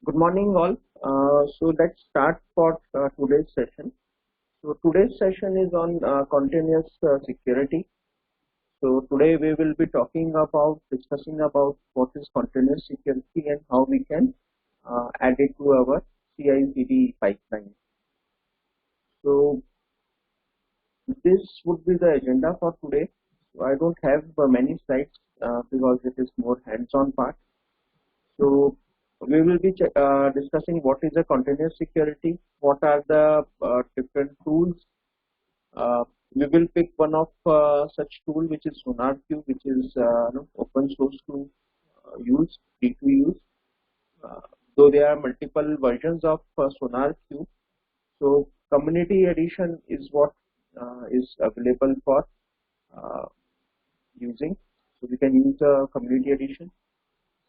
Good morning, all. So let's start for today's session. So today's session is on continuous security. So today we will be discussing about what is continuous security and how we can add it to our CI/CD pipeline. So this would be the agenda for today. So I don't have many slides because it is more hands-on part. So we will be discussing what is a continuous security, what are the different tools. We will pick one of such tool, which is SonarQube, which is open source to use, free to use. Though there are multiple versions of SonarQube, so community edition is what is available for uh, using. So we can use the community edition.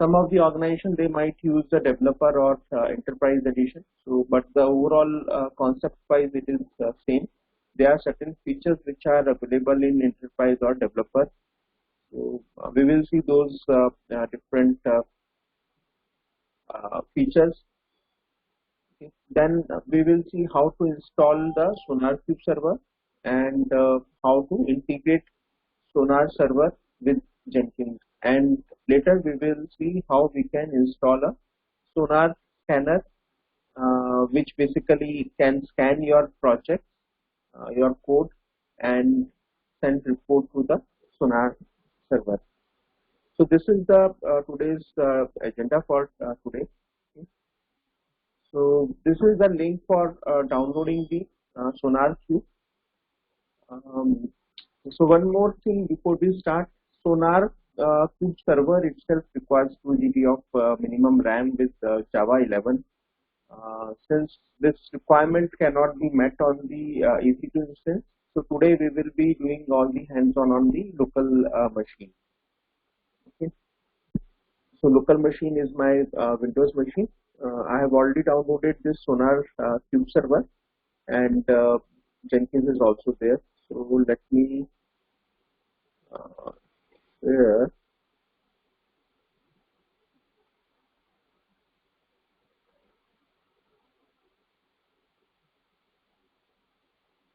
Some of the organization, they might use the developer or enterprise edition. So, but the overall concept wise, it is same. There are certain features which are available in enterprise or developer. So we will see those different features. Okay. Then we will see how to install the SonarQube server and how to integrate Sonar server with Jenkins, and later we will see how we can install a Sonar scanner, which basically can scan your project, your code, and send report to the Sonar server. So this is the today's agenda for today. Okay. So this is the link for downloading the SonarQube. Um, so one more thing before we start, SonarQube server itself requires 2 GB of minimum RAM with Java 11. Since this requirement cannot be met on the EC2 instance, so today we will be doing all the hands-on on the local machine. Okay. So local machine is my Windows machine. I have already downloaded this SonarQube server, and Jenkins is also there. So let me share.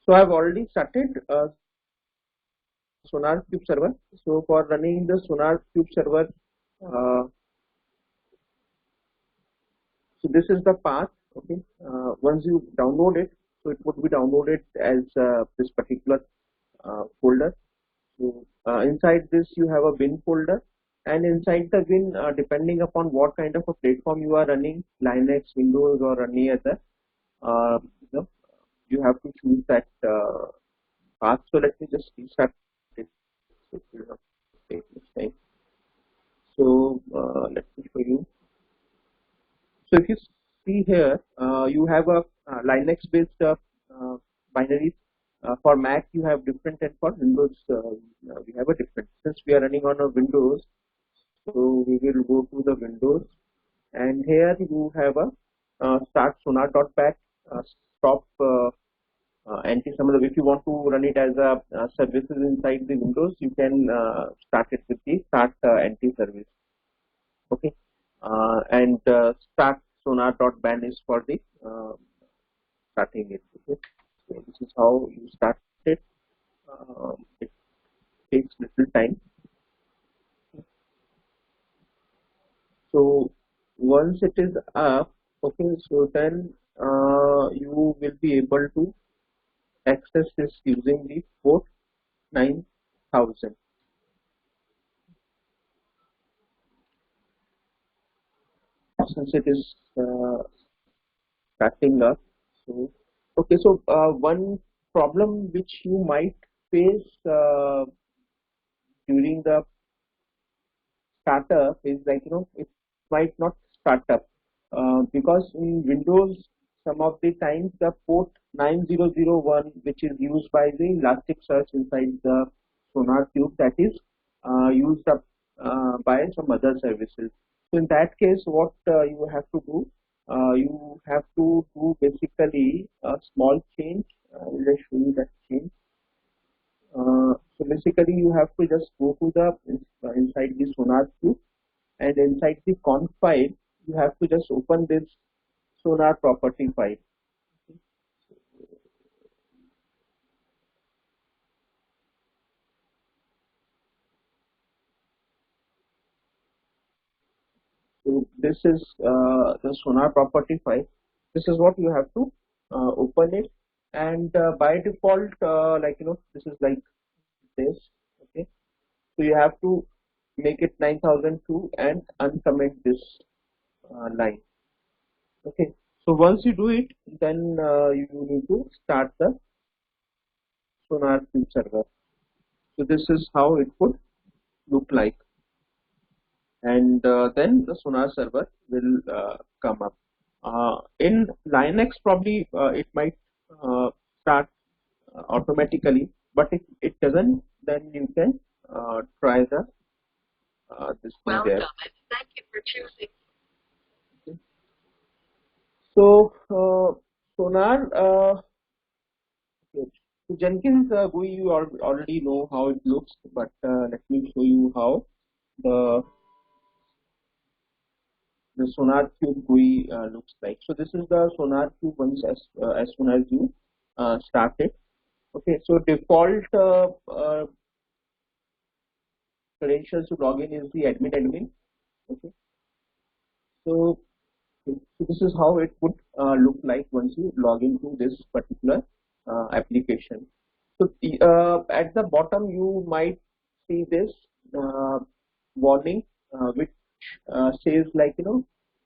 So I have already started SonarQube server. So for running the SonarQube server, so this is the path. Okay, once you download it, so it would be downloaded as this particular folder. So inside this you have a bin folder, and inside the bin, depending upon what kind of a platform you are running, Linux, Windows, or any other, uh, you, know, you have to choose that path. So let me just restart it. So it will not take this time. So let me show you. So if you see here, you have a Linux-based binaries. For Mac, you have different, and for Windows, we have a different. Since we are running on a Windows, so we will go to the Windows, and here you have a start sonar.bat, stop anti-summon. If you want to run it as a services inside the Windows, you can start it with the start anti-service. Okay, and start sonar.ban is for the starting it. Okay, so this is how you start it. It takes little time. So once it is up, okay, so then you will be able to access this using the port 9000. Since it is starting up, so okay, so one problem which you might face during the startup is, like, it might not start up because in Windows some of the times the port 9001, which is used by the Elasticsearch inside the SonarQube, that is used up by some other services. So in that case, what you have to do, you have to do basically a small change. I'll just show you that change. So basically, you have to just go to the inside the SonarQube, and inside the conf file, you have to just open this Sonar property file. So this is the Sonar property file. This is what you have to open it, and by default, this is like this. Okay, so you have to make it 9002 and uncomment this line. Okay, so once you do it, then you need to start the SonarQube server. So this is how it would look like, and then the Sonar server will come up. In Linux, probably it might start automatically, but if it doesn't, then you can try the this thing there. Thank you for choosing. Okay. So Sonar, so Jenkins GUI, you already know how it looks, but let me show you how the SonarQube GUI looks like. So this is the SonarQube once as soon as you start it. Okay, so default credentials to log in is the admin. Okay, so this is how it would look like once you log into this particular application. So at the bottom you might see this warning which says, like,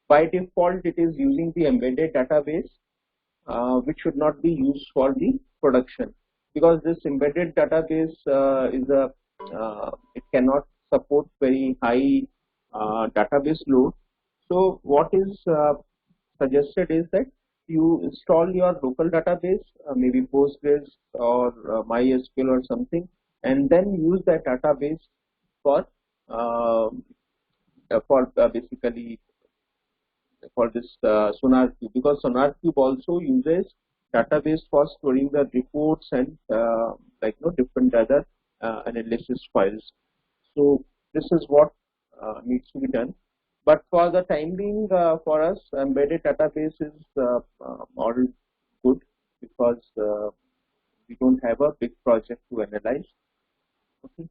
by default it is using the embedded database which should not be used for the production, because this embedded database is a it cannot support very high database load. So what is suggested is that you install your local database, maybe Postgres or MySQL or something, and then use that database for basically for this SonarQube, because SonarQube also uses database for storing the reports and different other analysis files. So this is what needs to be done. But for the time being, for us, embedded database is all good, because we don't have a big project to analyze. Okay.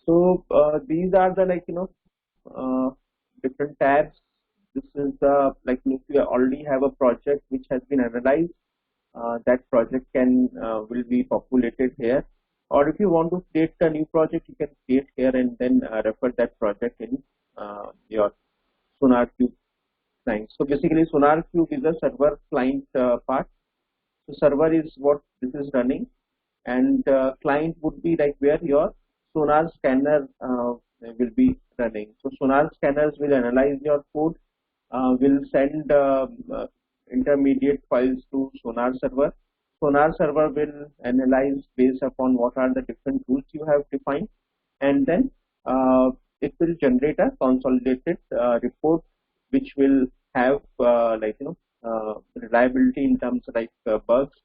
So these are the different tabs. This is the if you already have a project which has been analyzed, that project will be populated here. Or if you want to create a new project, you can create here and then refer that project in your SonarQube client. So basically, SonarQube is a server client part. So server is what this is running, and client would be like where your Sonar scanner will be running. So Sonar scanners will analyze your code, will send intermediate files to Sonar server. Sonar server will analyze based upon what are the different rules you have defined, and then it will generate a consolidated report which will have reliability in terms of bugs,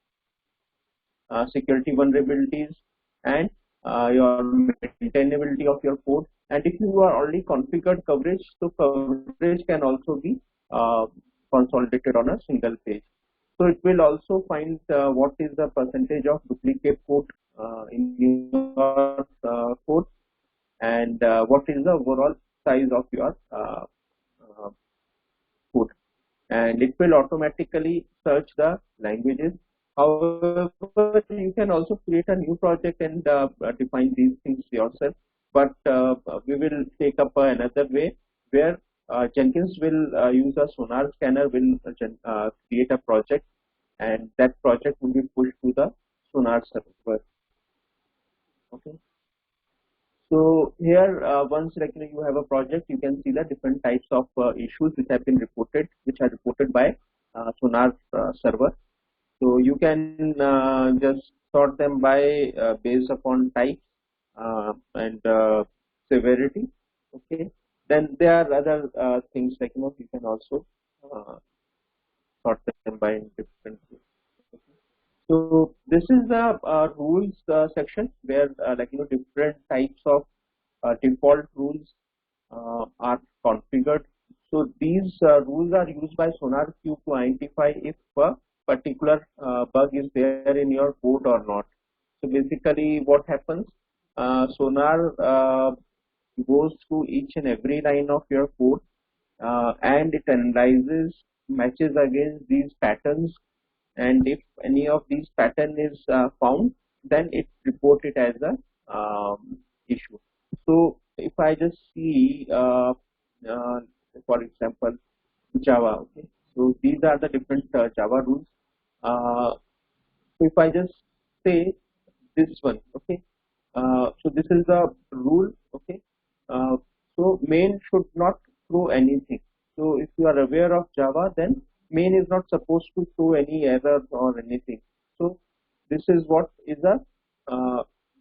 security vulnerabilities, and your maintainability of your code. And if you are already configured coverage, so coverage can also be consolidated on a single page. So it will also find what is the percentage of duplicate code in your code, and what is the overall size of your code, and it will automatically search the languages. However, you can also create a new project and define these things yourself, but we will take up another way where Jenkins will use a Sonar scanner, will create a project, and that project will be pushed to the Sonar server. Okay. So here, once you have a project, you can see the different types of issues which have been reported, which are reported by Sonar server. So you can just sort them by based upon type and severity. Okay. Then there are other things you can also sort them by different. So this is the rules section where different types of default rules are configured. So these rules are used by SonarQube to identify if a particular bug is there in your code or not. So basically what happens, Sonar goes through each and every line of your code and it analyzes, matches against these patterns, and if any of these pattern is found, then it report it as a issue. So if I just see uh, for example Java, okay, so these are the different Java rules. So if I just say this one, okay, so this is the rule, okay. uh, so main should not throw anything. So if you are aware of Java, then main is not supposed to throw any error or anything. So this is what is a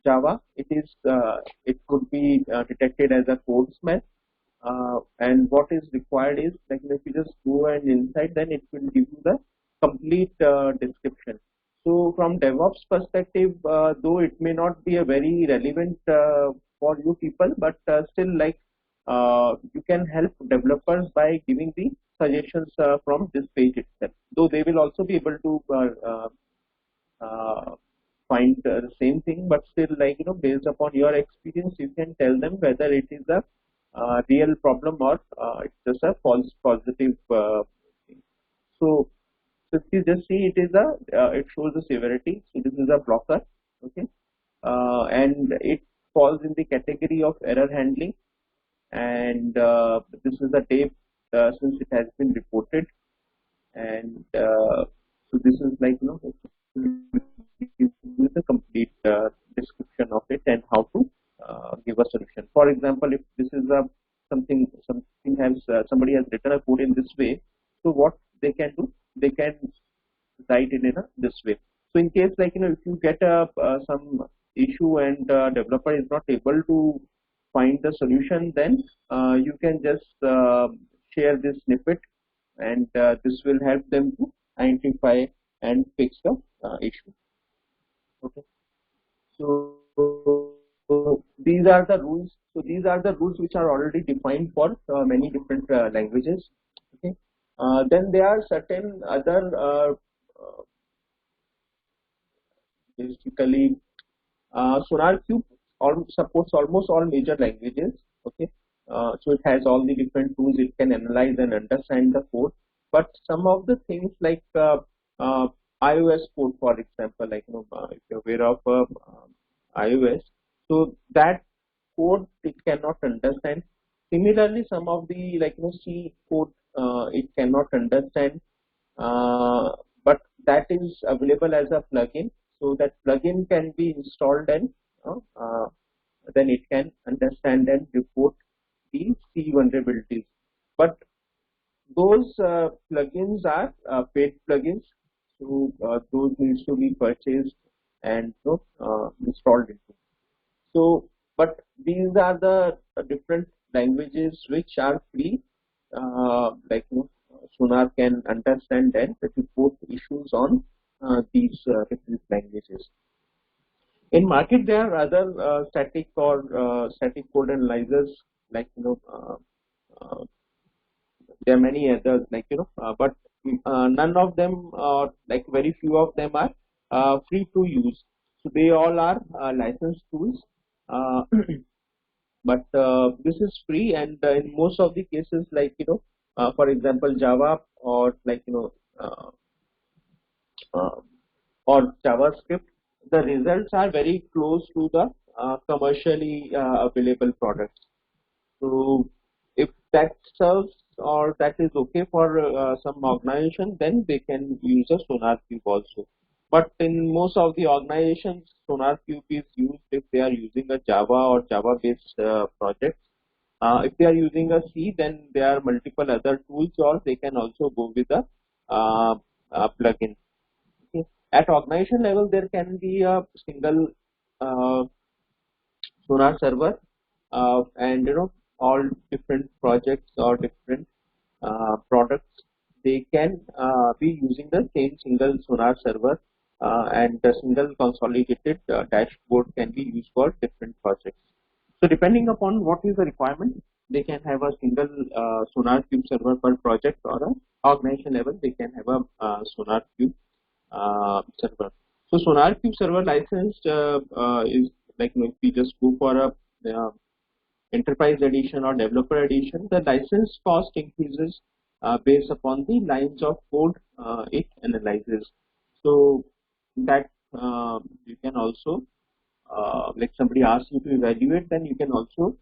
Java. It is it could be detected as a code smell, and what is required is, like, if you just go and inside, then it will give you the complete description. So from DevOps perspective, though it may not be a very relevant for you people, but still, like, you can help developers by giving the suggestions from this page itself. Though they will also be able to find the same thing, but still, like, based upon your experience, you can tell them whether it is a real problem or it's just a false positive thing. So if you just see, it is a it shows the severity. So this is a blocker, okay, and it falls in the category of error handling, and this is the tape since it has been reported, and so this is, like, give the complete description of it and how to give a solution. For example, if this is a something has somebody has written a code in this way, so what they can do, they can write it in a this way. So in case, like, if you get a some issue and developer is not able to find the solution, then you can just share this snippet, and this will help them to identify and fix the issue. Okay. So these are the rules. So these are the rules which are already defined for many different languages. Okay. Then there are certain other basically SonarQube supports almost all major languages. Okay, so it has all the different tools. It can analyze and understand the code. But some of the things, like uh, iOS code, for example, like, if you're aware of iOS, so that code it cannot understand. Similarly, some of the, like, C code it cannot understand, but that is available as a plugin. So that plugin can be installed, and then it can understand and report the C vulnerabilities. But those plugins are paid plugins, so those needs to be purchased and installed into. So, but these are the different languages which are free, like, Sonar can understand and report issues on these different languages. In market, there are other static or static code analyzers, like, there are many others, like, but none of them, or like very few of them, are free to use. So they all are licensed tools. Uh, but this is free, and in most of the cases, like, for example Java, or like, uh, uh, or JavaScript, the results are very close to the commercially available products. So if that serves, or that is okay for some organization, then they can use a SonarQube also. But in most of the organizations, SonarQube is used if they are using a Java or Java-based projects. If they are using a C, then there are multiple other tools, or they can also go with a plugin. Okay. At organization level, there can be a single uh, Sonar server, and all different projects or different products, they can be using the same single Sonar server, and the single consolidated dashboard can be used for different projects. So depending upon what is the requirement, they can have a single SonarQube server per project, or a organization level they can have a SonarQube server. So SonarQube server license is like, if we just go for a enterprise edition or developer edition, the license cost increases based upon the lines of code it analyzes. So that you can also, like somebody asks you to evaluate, then you can also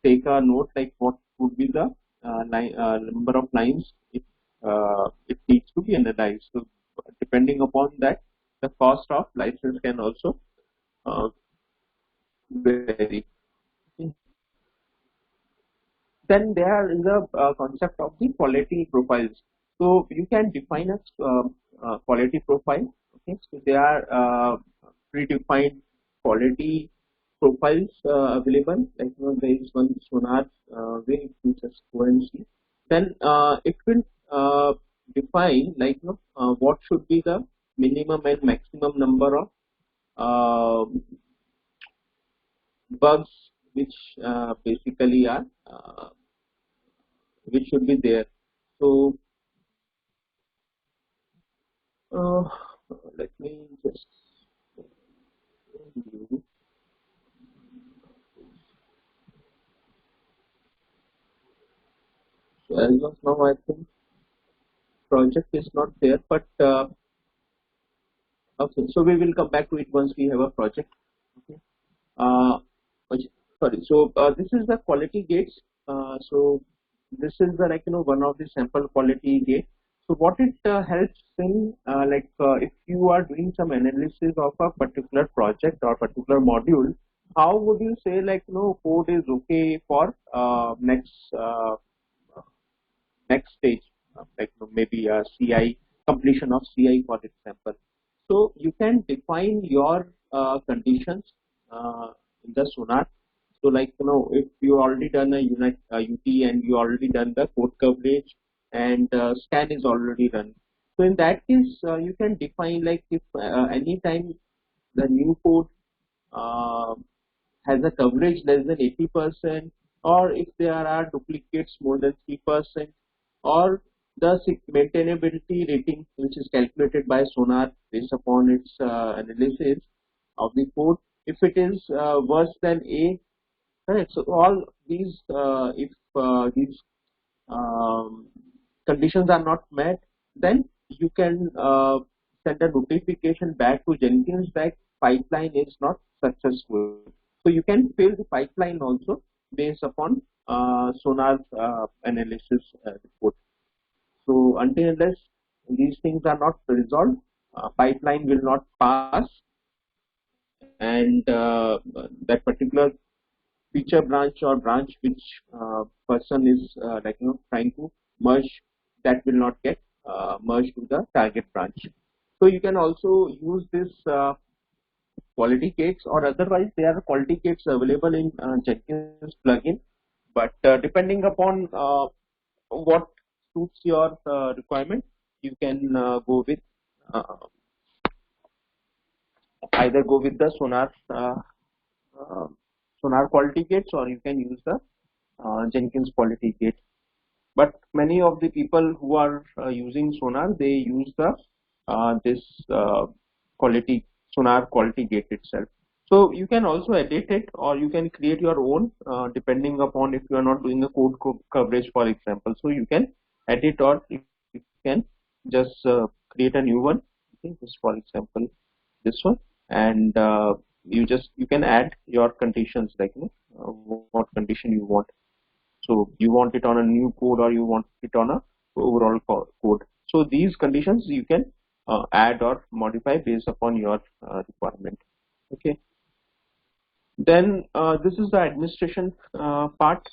take a note like what would be the number of lines it needs to be analyzed. So depending upon that, the cost of license can also vary. Then there is a concept of the quality profiles. So you can define a quality profile. Okay, so there are predefined quality profiles available. Like, there is one Sonar way, you just go and see. Then it will define like, what should be the minimum and maximum number of bugs which basically are which should be there. So let me just so as of now I think project is not there, but okay, so we will come back to it once we have a project. Okay. Sorry, so this is the quality gates. So this is the, like, one of the sample quality gates. So what it helps in, like, if you are doing some analysis of a particular project or particular module, how would you say, like, code is okay for next stage, like, maybe a CI, completion of CI, for example. So you can define your conditions in the Sonar. So, like, if you already done a UT and you already done the code coverage and scan is already run. So in that case, you can define, like, if anytime the new code has a coverage less than 80%, or if there are duplicates more than 3%, or the maintainability rating, which is calculated by Sonar based upon its analysis of the code, if it is worse than A, correct. So all these, if these conditions are not met, then you can send a notification back to Jenkins that pipeline is not successful. So you can fail the pipeline also based upon Sonar analysis report. So until unless these things are not resolved, pipeline will not pass, and that particular feature branch or branch which person is like, trying to merge, that will not get merged to the target branch. So you can also use this quality gates, or otherwise there are quality gates available in Jenkins plugin, but depending upon what suits your requirement, you can go with either go with the uh, Sonar quality gates, or you can use the Jenkins quality gate. But many of the people who are using Sonar, they use the this quality Sonar quality gate itself. So you can also edit it, or you can create your own depending upon if you are not doing the code coverage, for example. So you can edit, or you can just create a new one. Okay, just for example this one, and you can add your conditions, like, what condition you want. So you want it on a new code, or you want it on a overall code. So these conditions you can add or modify based upon your requirement. Okay. Then this is the administration part.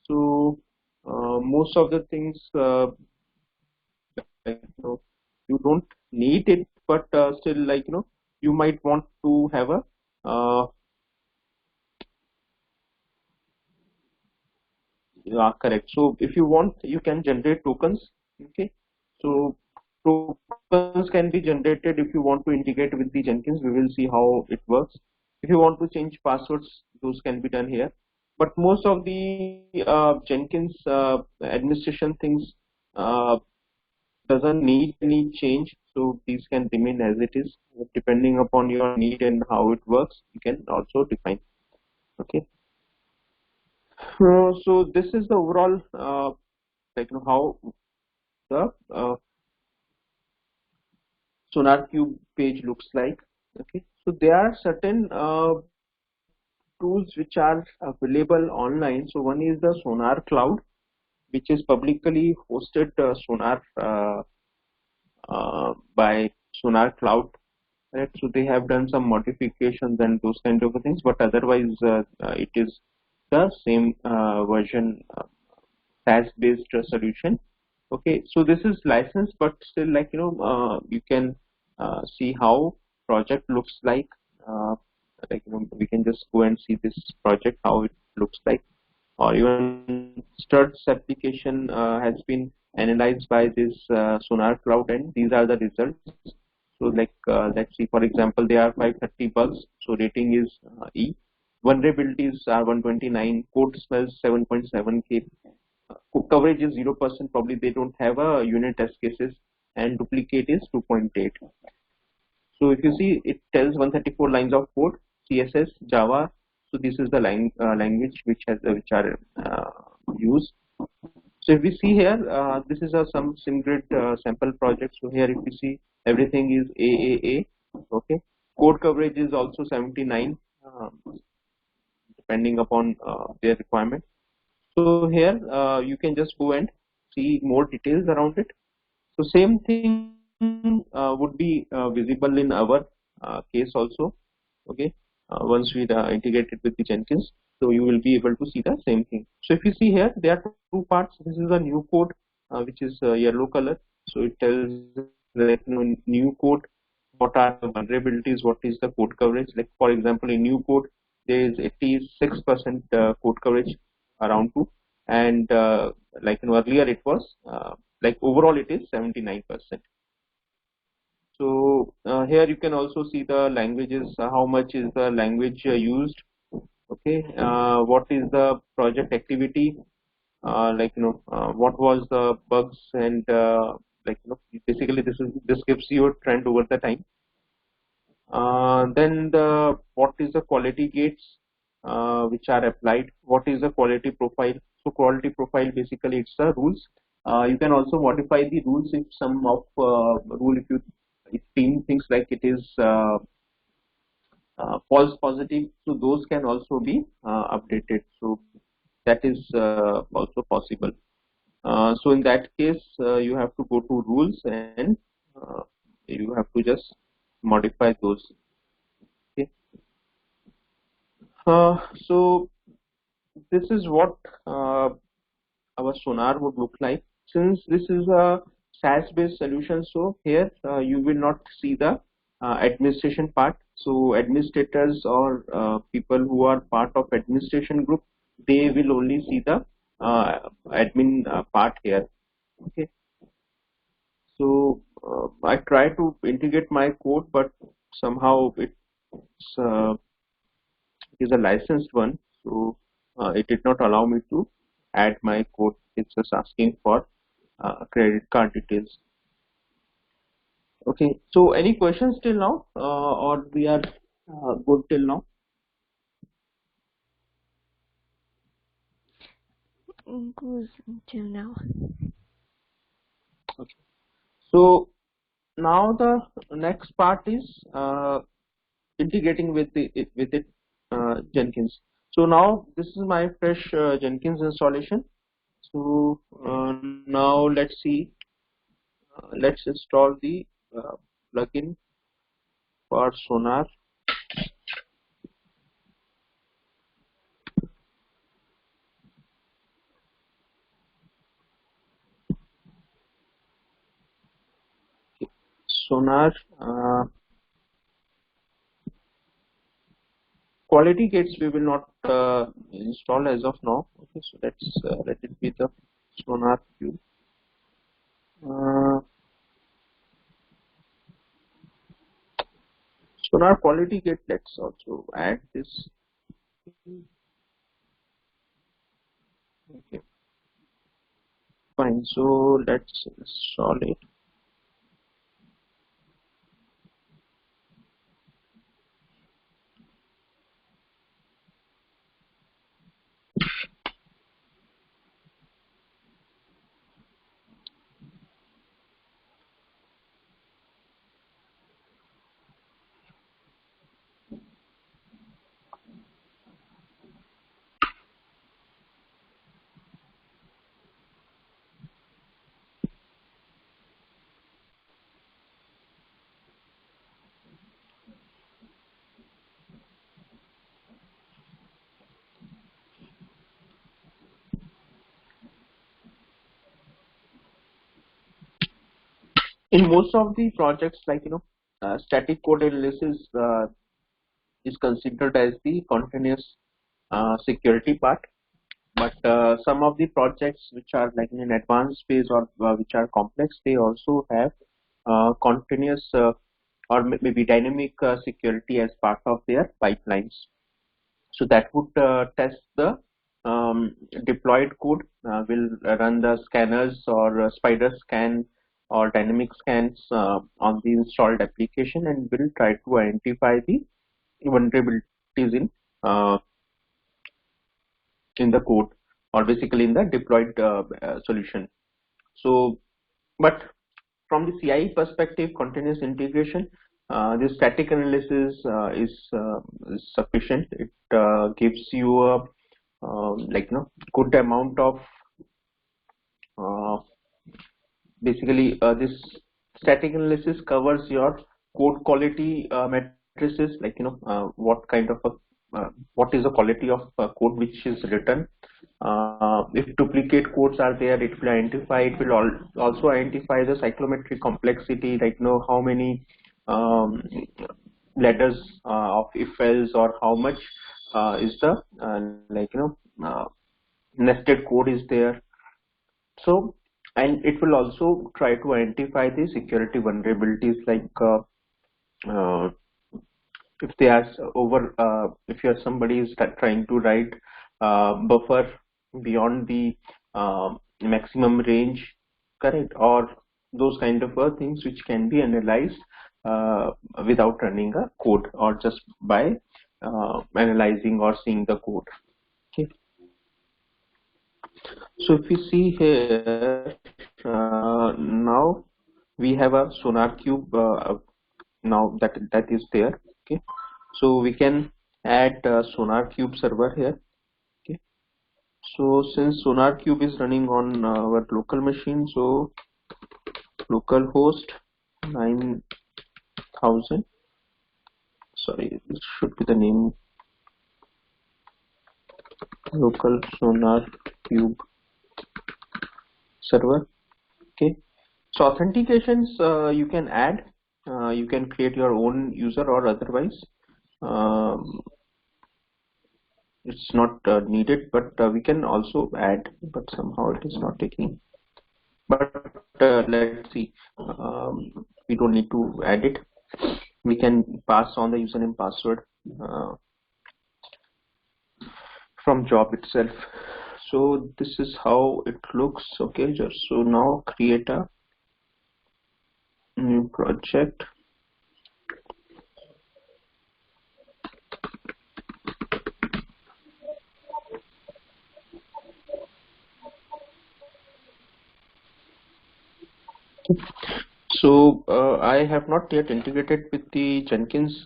So most of the things, like, you don't need it, but still, like, you might want to have a correct. So if you want, you can generate tokens. Okay. So tokens can be generated if you want to integrate with the Jenkins. We will see how it works. If you want to change passwords, those can be done here. but most of the Jenkins administration things doesn't need any change, so these can remain as it is. Depending upon your need and how it works, you can also define. Okay. So this is the overall how the SonarQube page looks like. Okay, so there are certain tools which are available online. So one is the Sonar Cloud, which is publicly hosted by Sonar Cloud. Right, so they have done some modifications and those kind of things, but otherwise it is the same version, SaaS-based solution. Okay, so this is licensed, but still, you can see how project looks like. We can just go and see this project how it looks like, or even Struts application has been analyzed by this Sonar Cloud, and these are the results. So let's see, for example, there are 530 bugs, so rating is E. Vulnerabilities are 129, code smells 7.7K, coverage is 0%, probably they don't have a unit test cases, and duplicate is 2.8. So if you see, it tells 134 lines of code, CSS, Java. So this is the language which are used. So if we see here, this is some SimGrid sample project. So here if we see, everything is AAA. Okay, code coverage is also 79, depending upon their requirement. So here you can just go and see more details around it. So same thing would be visible in our case also. Okay, once we integrate it with the Jenkins, so you will be able to see the same thing. So if you see here, there are two parts. This is a new code, which is yellow color. So it tells that new code, what are the vulnerabilities, what is the code coverage. Like for example, in new code, there is 86% code coverage around two, and earlier it was overall it is 79%. So here you can also see the languages, how much is the language used. Okay, what is the project activity, what was the bugs, and basically this gives you a trend over the time. Then what is the quality gates which are applied, what is the quality profile. So quality profile, basically it's the rules. You can also modify the rules if some of rule, if team thinks like it is false positive, so those can also be updated. So that is also possible. So in that case, you have to go to rules, and you have to just modify those. Okay. So this is what our Sonar would look like. Since this is a SaaS-based solution, so here you will not see the administration part. So administrators or people who are part of administration group, they will only see the admin part here. Okay. So I try to integrate my code, but somehow it is a licensed one, so it did not allow me to add my code. It's just asking for credit card details. Okay, so any questions till now, or we are good till now? Good till now. Okay, so now the next part is integrating with it Jenkins. So now this is my fresh Jenkins installation. So now let's see. Let's install the plugin for Sonar. Sonar quality gates we will not install as of now. Okay, so let's let it be the SonarQube. Sonar quality gate, let's also add this. Okay, fine. So let's solve it. In most of the projects, like static code analysis is considered as the continuous security part. But some of the projects which are like in an advanced phase or which are complex, they also have continuous or maybe dynamic security as part of their pipelines. So that would test the deployed code, will run the scanners or spider scan or dynamic scans on the installed application, and will try to identify the vulnerabilities uh, in the code, or basically in the deployed solution. So, but from the CI perspective, continuous integration, this static analysis is sufficient. It gives you a good amount of uh, basically this static analysis covers your code quality matrices, like what kind of a what is the quality of code which is written. If duplicate codes are there, it will identify. It will also identify the cyclometric complexity, like how many letters of if else, or how much is the nested code is there. So, and it will also try to identify the security vulnerabilities, like uh, if they are if you are somebody is trying to write buffer beyond the maximum range, correct, or those kind of things which can be analyzed without running a code, or just by analyzing or seeing the code. Okay. So if you see here, now we have a SonarQube now that is there. Okay, so we can add SonarQube server here. Okay, so since SonarQube is running on our local machine, so localhost 9000. Sorry, this should be the name. Local SonarQube server. Okay, so authentications you can add. You can create your own user, or otherwise it's not needed, but we can also add, but somehow it is not taking. But let's see, we don't need to add it. We can pass on the username password from job itself. So this is how it looks. Okay, just so now create a new project. So I have not yet integrated with the Jenkins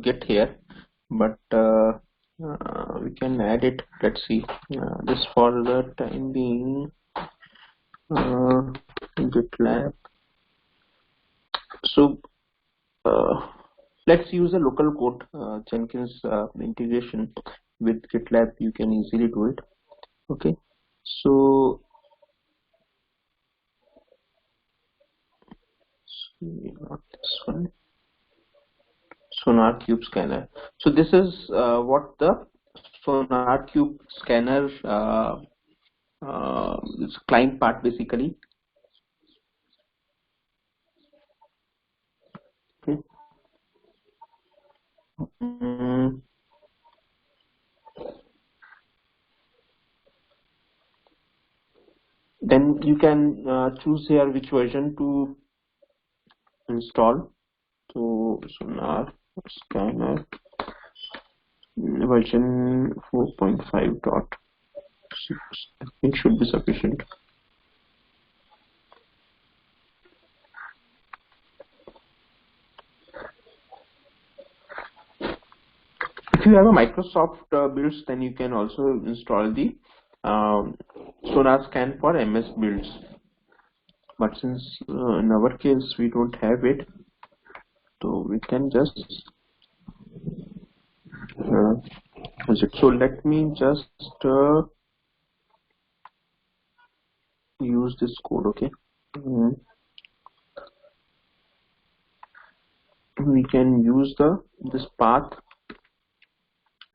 Git here, but we can add it. Let's see. This for the time being, GitLab. So let's use a local code Jenkins integration with GitLab. You can easily do it. Okay. So not this one. SonarQube scanner. So this is what the SonarQube scanner is client part basically. Okay. Mm. Then you can choose here which version to install. So Sonar Scanner version 4.5.6, I think should be sufficient. If you have a Microsoft builds, then you can also install the Sonar Scan for MS builds. But since in our case we don't have it, so we can just use it. So let me just use this code. Okay. We can use this path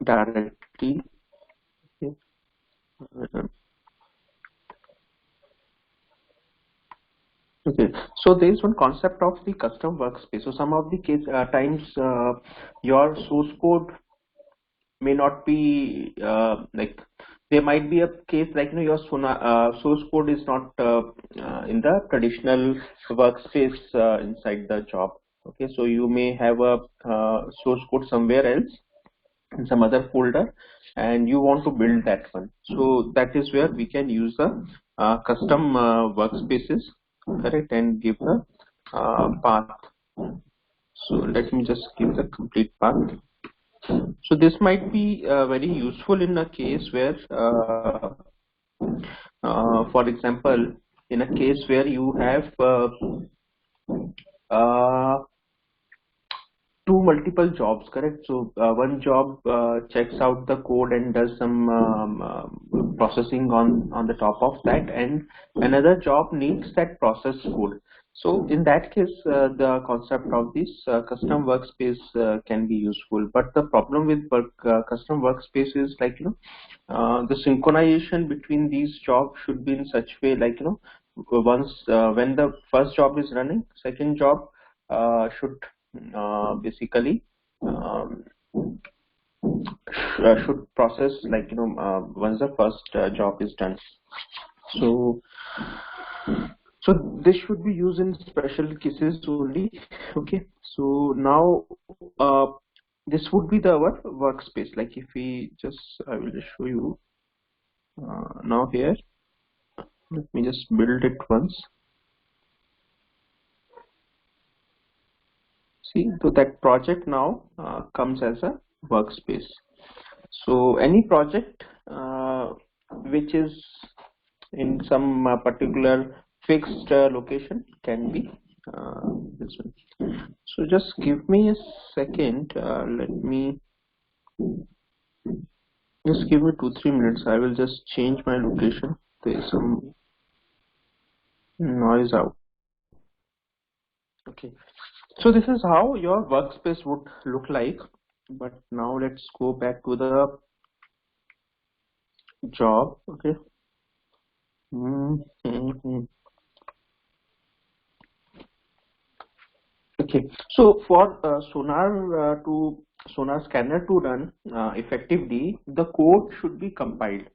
directly. Okay. Okay, so there is one concept of the custom workspace. So some of the times your source code may not be like, there might be a case like your source code is not in the traditional workspace inside the job. Okay, so you may have a source code somewhere else in some other folder, and you want to build that one. So that is where we can use the custom workspaces, correct, and give the path. So let me just give the complete path. So this might be very useful in a case where, for example, in a case where you have two multiple jobs, correct? So one job checks out the code and does some processing on the top of that, and another job needs that process code. So in that case, the concept of this custom workspace can be useful. But the problem with custom workspace is, like, the synchronization between these jobs should be in such way, like, once when the first job is running, second job should basically should process, like, once the first job is done. So this should be used in special cases only. Okay, so now this would be our workspace. Like, if we just, I will just show you now here. Let me just build it once. See, so that project now comes as a workspace. So any project which is in some particular fixed location can be this one. So just give me a second. Let me just give me 2-3 minutes. I will just change my location. There is some noise out. Okay. So this is how your workspace would look like. But now let's go back to the job. Okay. Okay, so for Sonar Scanner to run effectively, the code should be compiled.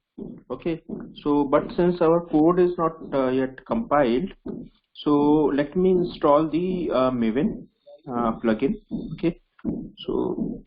Okay, so but since our code is not yet compiled, so let me install the Maven plugin. Okay, so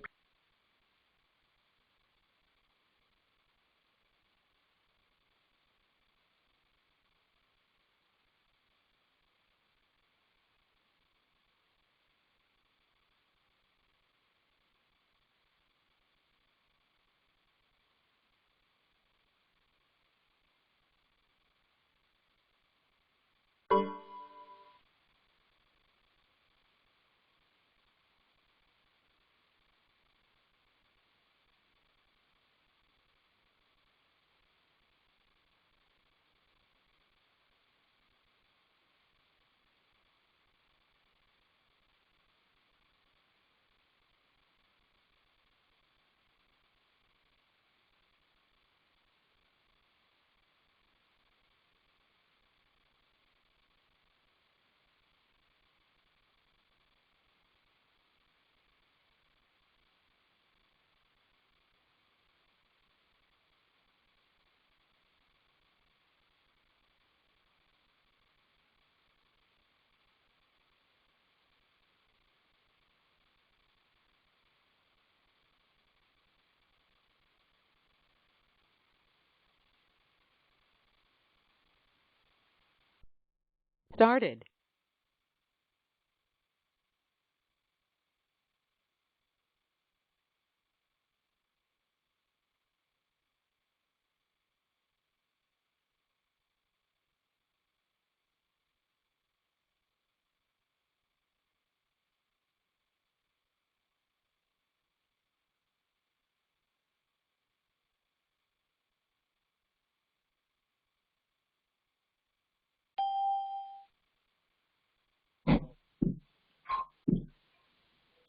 Started.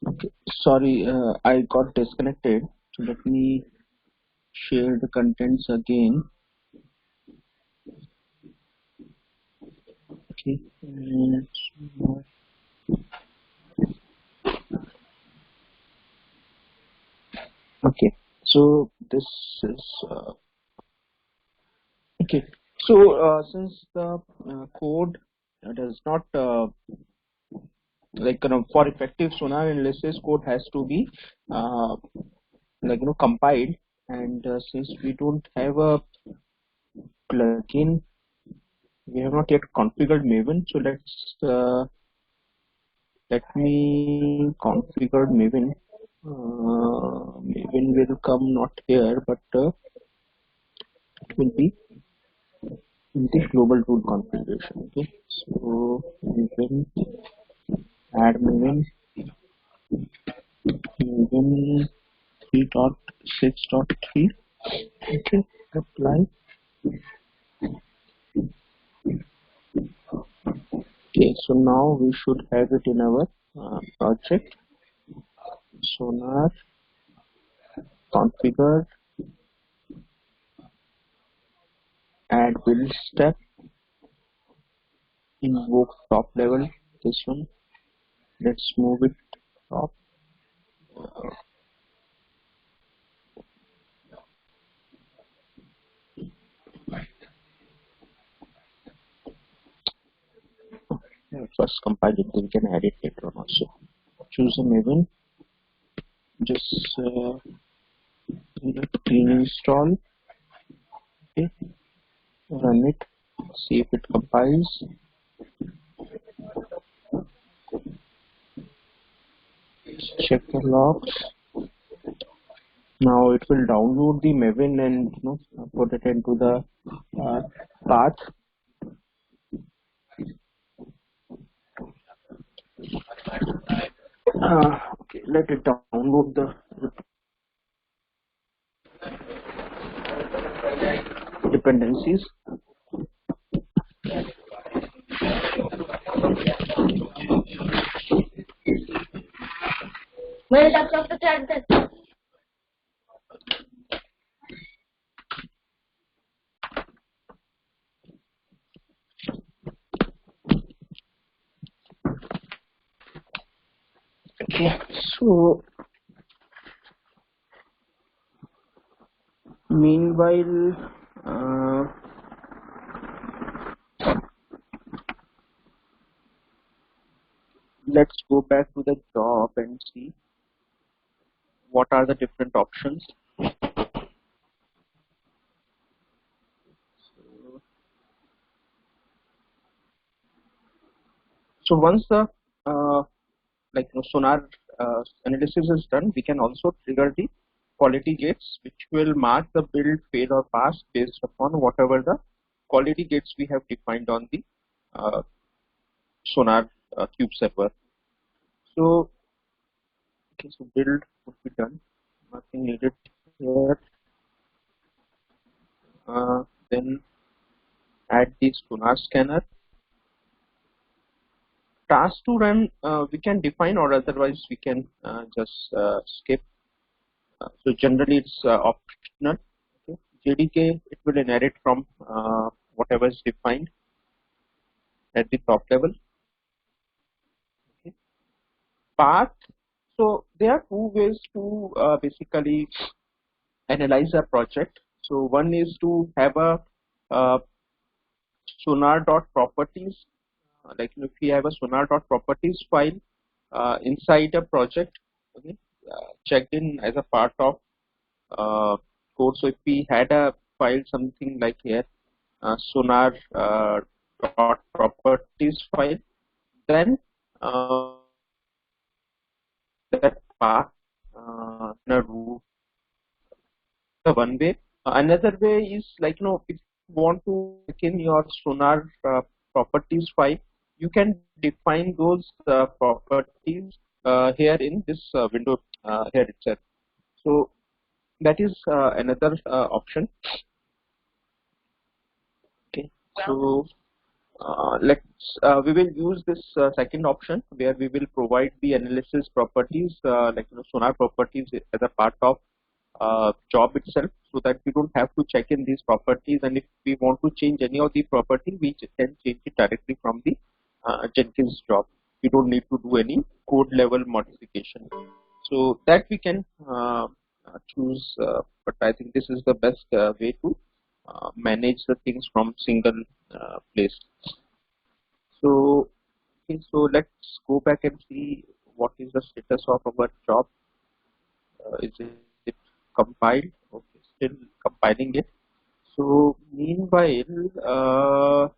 Okay, sorry, I got disconnected. So let me share the contents again. Okay. Okay. So this is okay. So since the code does not like for effective sonar analysis, code has to be uh, compiled, and since we don't have a plugin, we have not yet configured Maven. So let me configure Maven. Maven will come not here, but it will be in the global tool configuration. Okay, so Maven, add Maven 3.6.3. Okay, apply. Okay, so now we should have it in our project. Sonar configure, add build step, invoke top level. This one, let's move it top. First compile it, then we can add it later on also. Choose a Maven, just install. Okay, run it, see if it compiles. Check the logs. Now it will download the Maven and put it into the path. Okay, let it download the dependencies. Okay, so meanwhile, let's go back to the job and see what are the different options. So once the sonar analysis is done, we can also trigger the quality gates, which will mark the build, fail, or pass based upon whatever the quality gates we have defined on the sonar cube server. So okay, so build would be done, nothing needed here. Then add the sonar scanner. Task to run we can define, or otherwise we can just skip. So generally it's optional. Okay. JDK, it will inherit from whatever is defined at the top level. Okay. Path. So there are two ways to basically analyze a project. So one is to have a sonar.properties. If we have a sonar.properties file inside a project, okay, checked in as a part of code. So if we had a file something like here, sonar dot properties file, then that path in a root, the one way. Another way is like, if you want to check in your Sonar properties file, you can define those properties here in this window here itself. So that is another option. Okay, so we will use this second option where we will provide the analysis properties Sonar properties as a part of job itself, so that we don't have to check in these properties, and if we want to change any of the property, we can change it directly from the Jenkins job. We don't need to do any code level modification. So that we can choose, but I think this is the best way to manage the things from single place. So, okay, so let's go back and see what is the status of our job. Is it compiled? Okay, still compiling it. So meanwhile,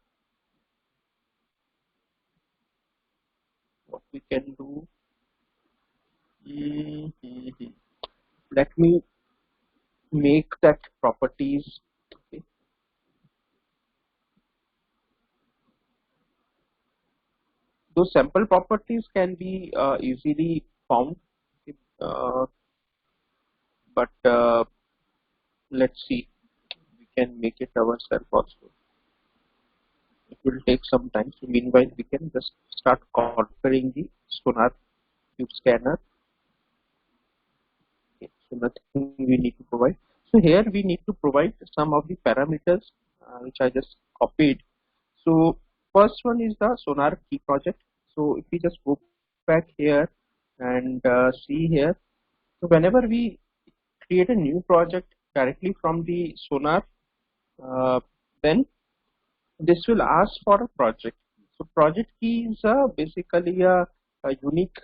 what we can do? Let me make that properties. Okay. Those sample properties can be easily found, but let's see, we can make it ourselves also. It will take some time. So meanwhile, we can just start configuring the SonarQube scanner. Okay, so nothing we need to provide. So here we need to provide some of the parameters which I just copied. So first one is the Sonar key project. So if we just go back here and see here, so whenever we create a new project directly from the Sonar, then this will ask for a project. So project key is basically a unique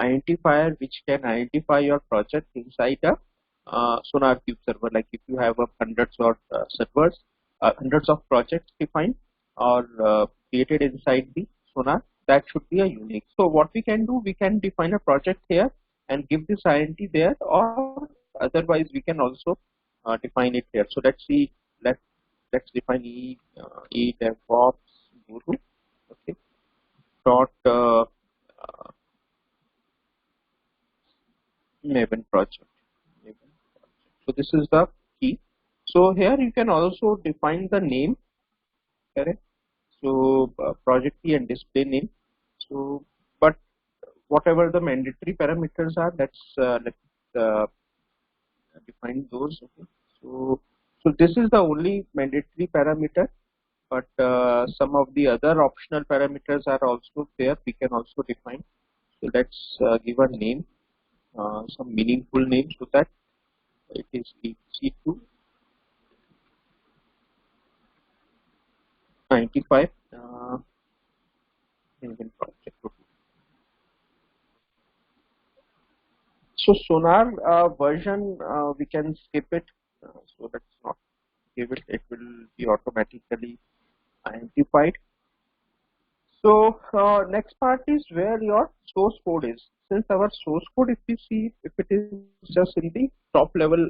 identifier which can identify your project inside a SonarQube server. Like if you have hundreds of servers, hundreds of projects defined or created inside the Sonar, that should be a unique. So what we can do, we can define a project here and give this identity there, or otherwise we can also define it here. So let's see, let's define eDevOpsGuru. Okay, dot Maven project. So this is the key. So here you can also define the name, correct? So project key and display name. So, but whatever the mandatory parameters are, let's define those. Okay. So this is the only mandatory parameter, but some of the other optional parameters are also there. We can also define. So let's give a name, some meaningful name, so that it is easy to 95 project. So Sonar version, we can skip it. So let's not give it. It will be automatically identified. So next part is where your source code is. Since our source code, if you see, if it is just in the top level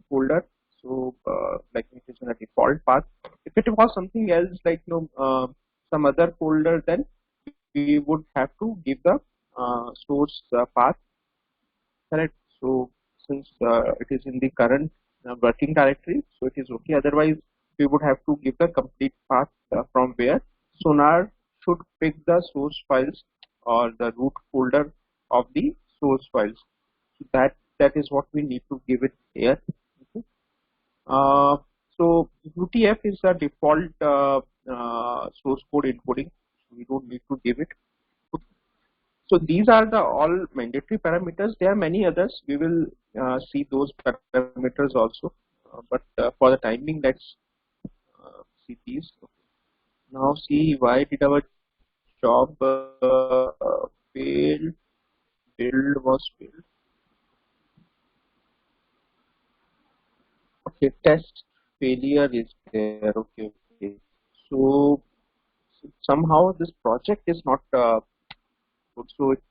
folder, so like it is in a default path. If it was something else, like some other folder, then we would have to give the source path, correct? So since it is in the current working directory, so it is okay. Otherwise, we would have to give the complete path from where Sonar should pick the source files or the root folder of the source files. So that is what we need to give it here. Okay. So UTF is the default source code encoding. So we don't need to give it. So these are the all mandatory parameters. There are many others. We will see those parameters also. But for the time being, let's see these. Now see, why did our job fail? Build was failed. Okay, test failure is there. Okay. So somehow this project is not good, so it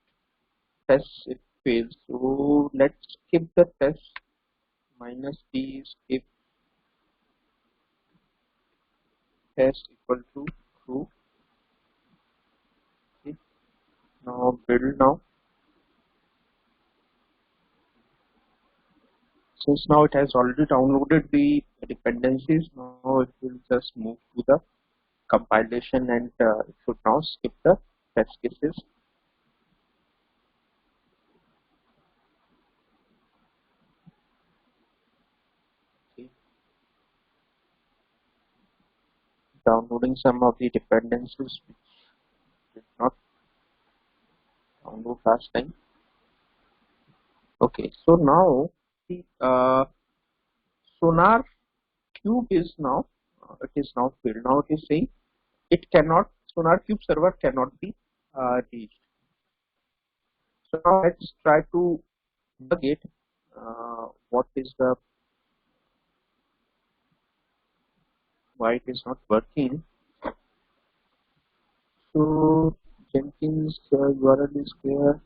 fails. So let's skip the test minus d, skip test equal to true. Okay. Now build now. Since now it has already downloaded the dependencies, now it will just move to the compilation and it should now skip the test cases. Okay. Downloading some of the dependencies which did not download last time. Okay, so now the SonarQube is now it is now filled. Now it is saying it cannot, SonarQube server cannot be reached. So now let's try to bug it. What is the, why it is not working? So Jenkins URL is there,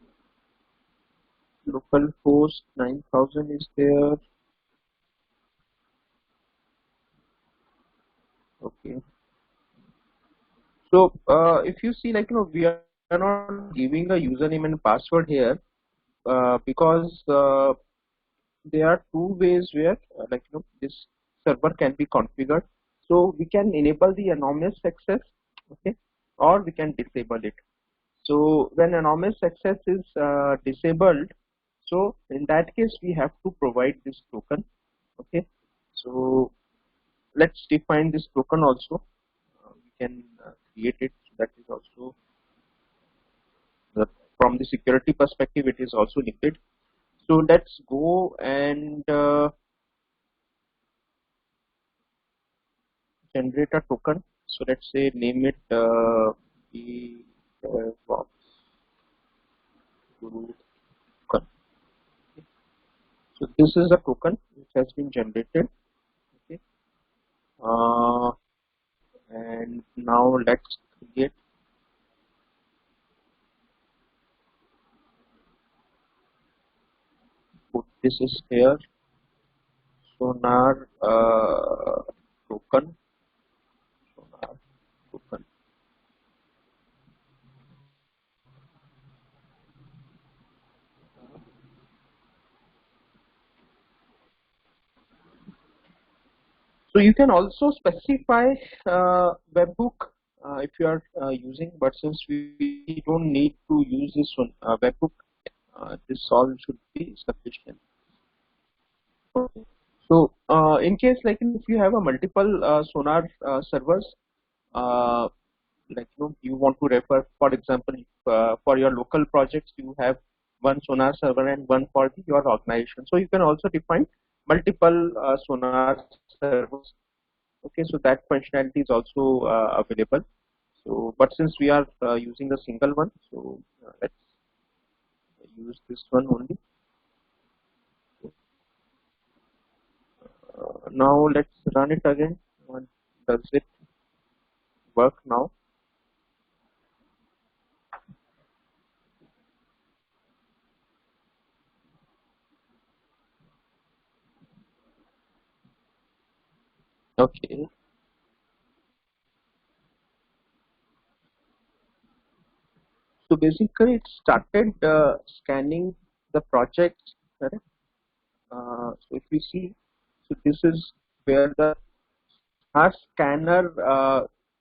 local host 9000 is there. Okay. So if you see, like, we are not giving a username and password here because there are two ways where this server can be configured. So we can enable the anonymous access, okay, or we can disable it. So when anonymous access is disabled, so in that case we have to provide this token. Okay, so let's define this token also. We can create it. So that is also from the security perspective, it is also needed. So let's go and generate a token. So let's say name it eDevOpsGuru token. Okay. So this is a token which has been generated. Okay. And now let's create put this is here sonar token. So you can also specify webhook if you are using, but since we don't need to use this one webhook, this all should be sufficient. Okay. So in case, like, if you have a multiple Sonar servers, you want to refer, for example, for your local projects you have one Sonar server and one for your organization, so you can also define multiple Sonar servers. Okay, so that functionality is also available. So but since we are using a single one, so let's use this one only. Now let's run it again. Does it work now? Okay. So basically, it started scanning the projects. Correct? So if you see, so this is where the our scanner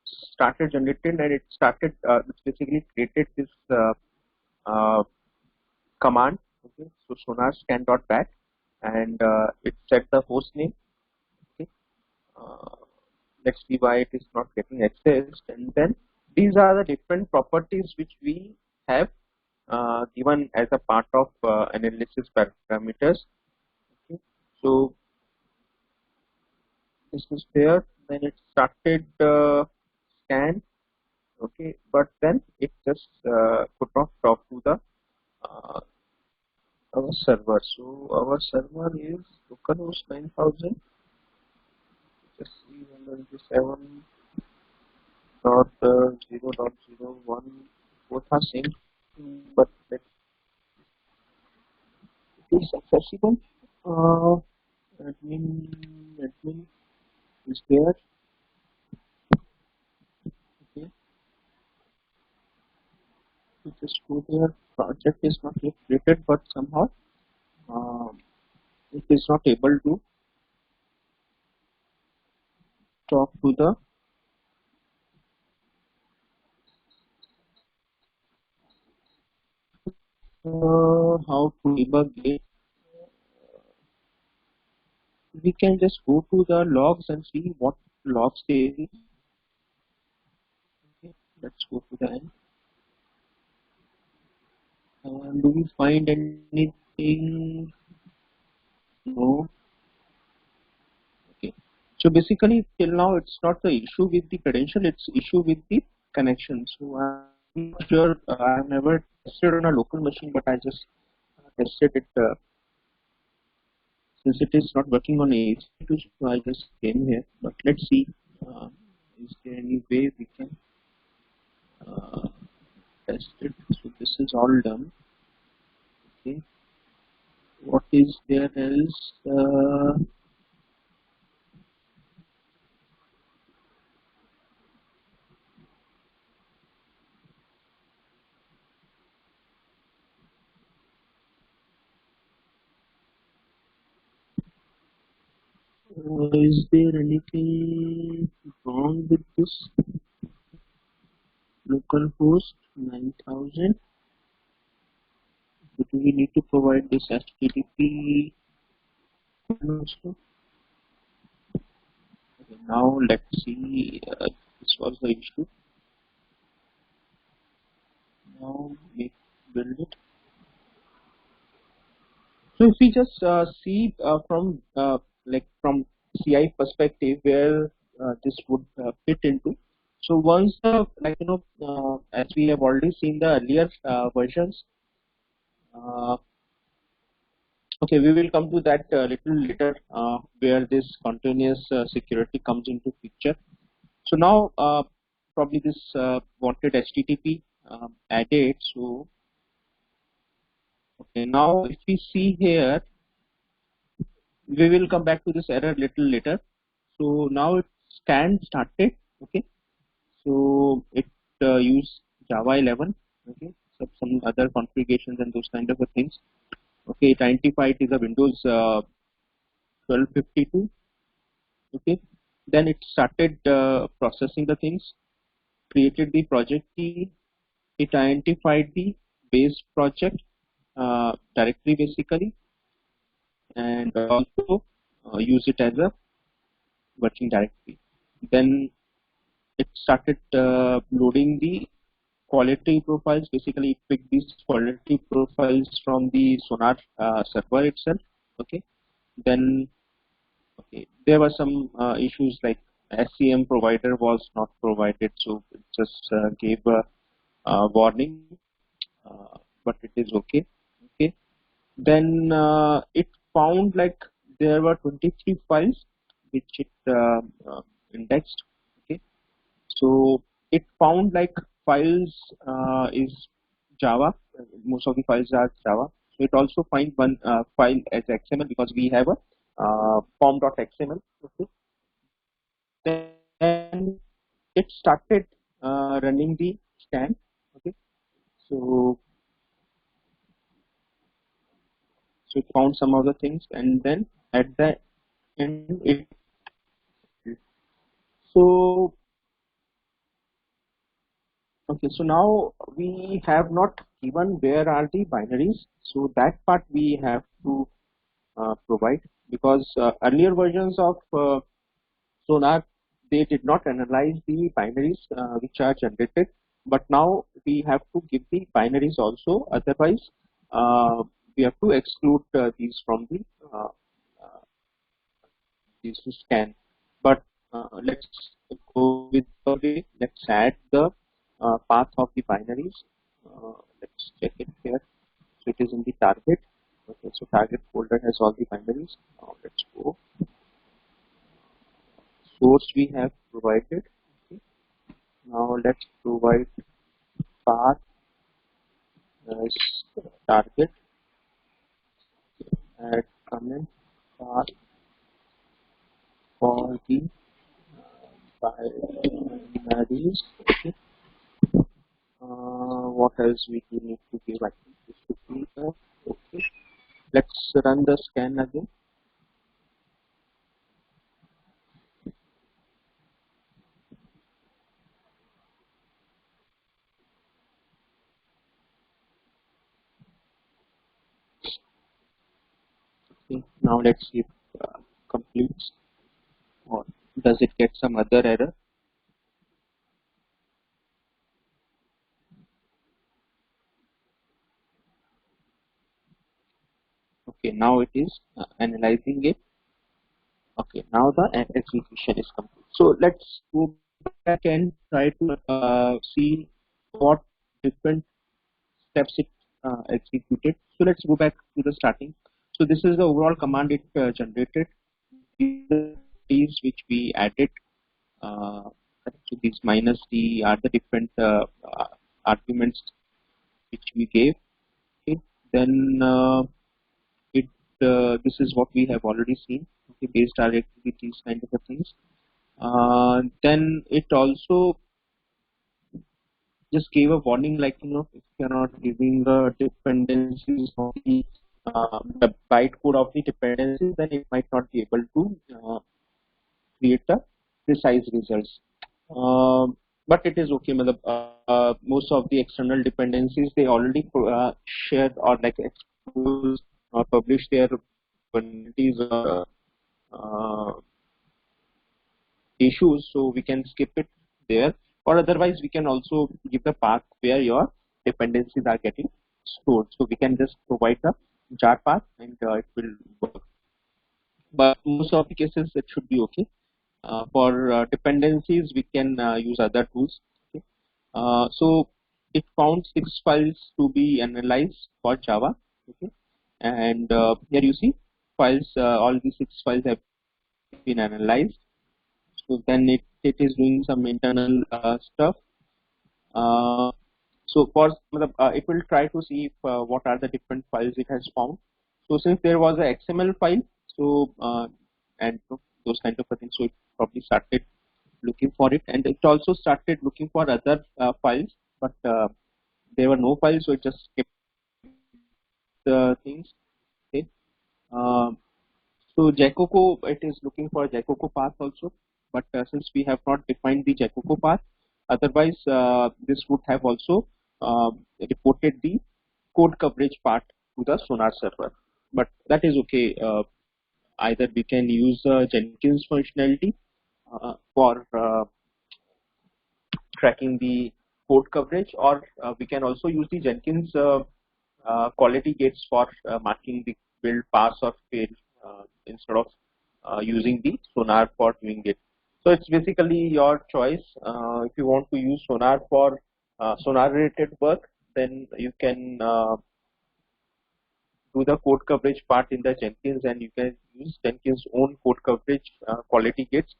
started generated, and it started. It basically created this uh, command. Okay, so sonar scan.bat, and it set the host name. Okay, uh, let's see why it is not getting accessed, and then these are the different properties which we have given as a part of analysis parameters. Okay, so this is there. Then it started scan. Okay, but then it just could not talk to the uh, our server. So our server is localhost 9000. Just see 127. dot 0.01 both are same, but it is accessible. Uh, admin is there. Okay, we just go there. Project is not yet created, but somehow it is not able to talk to the how to debug it. We can just go to the logs and see what logs there is. Okay, let's go to the end. Do we find anything? No. Okay. So basically, till now, it's not the issue with the credential; it's issue with the connection. So I'm not sure. I've never tested on a local machine, but I just tested it since it is not working on AC2. So I just came here. But let's see. Uh, is there any way we can uh, test it? So this is all done. Okay. What is there else? Is there anything wrong with this localhost 9000? Do we need to provide this HTTP also? Okay, now let's see. This was the issue. Now we build it. So if we just see from from CI perspective where this would fit into. So once as we have already seen the earlier versions. Okay, we will come to that little later where this continuous security comes into picture. So now probably this wanted HTTP added. So okay, now if we see here, we will come back to this error little later. So now it scan started. Okay, so it use Java 11. Okay, so some other configurations and those kind of things. Okay, it identified is a Windows 1252. Okay, then it started processing the things, created the project key, it identified the base project directory basically, and also use it as a working directory. Then it started loading the quality profiles. Basically, it picked these quality profiles from the Sonar server itself. Okay, then okay, there were some issues like SCM provider was not provided, so it just gave a warning, but it is okay. Okay, then it found like there were 23 files which it indexed. Okay, so it found like files is Java. Most of the files are Java. So it also find one file as XML because we have a form.xml. Okay, then it started running the scan. Okay, so it found some other things, and then at the end it so okay, so now we have not given where are the binaries, so that part we have to provide because earlier versions of Sonar, they did not analyze the binaries which are generated, but now we have to give the binaries also, otherwise we have to exclude these from the uh, these to scan. But let's go with the way, let's add the path of the binaries. Let's check it here. So it is in the target. Okay, so target folder has all the binaries. Now let's go. Source we have provided. Okay. Now let's provide path as target, add comment path for the binaries. Okay. What else we do need to give? I think this should be the okay. Let's run the scan again. Okay. Now let's see if completes, or does it get some other error? Okay, now it is analyzing it. Okay, now the execution is complete. So let's go back and try to see what different steps it executed. So let's go back to the starting. So this is the overall command it generated. These which we added. So these minus D are the different arguments which we gave. Okay. Then this is what we have already seen. Okay, based directly these kind of things. Then it also just gave a warning, like, you know, if you are not giving the dependencies of the bytecode of the dependencies, then it might not be able to create the precise results. But it is okay. Most of the external dependencies, they already shared or like expose or publish their vulnerabilities or issues, so we can skip it there, or otherwise we can also give the path where your dependencies are getting stored. So we can just provide the jar path and it will work. But most of the cases it should be okay. For dependencies, we can use other tools. Okay. So it found 6 files to be analyzed for Java. Okay. And here you see files, all the 6 files have been analyzed. So then it is doing some internal stuff. So for it will try to see if, what are the different files it has found. So since there was a XML file, so and those kind of things, so it probably started looking for it, and it also started looking for other files, but there were no files, so it just skipped the things. Okay. So Jacoco, it is looking for a Jacoco path also, but since we have not defined the Jacoco path, otherwise this would have also reported the code coverage part to the Sonar server. But that is okay. Either we can use Jenkins functionality for tracking the code coverage, or we can also use the Jenkins quality gates for marking the build, pass or fail instead of using the Sonar for doing it. So it's basically your choice. If you want to use Sonar for Sonar related work, then you can do the code coverage part in the Jenkins, and you can use Jenkins own code coverage quality gates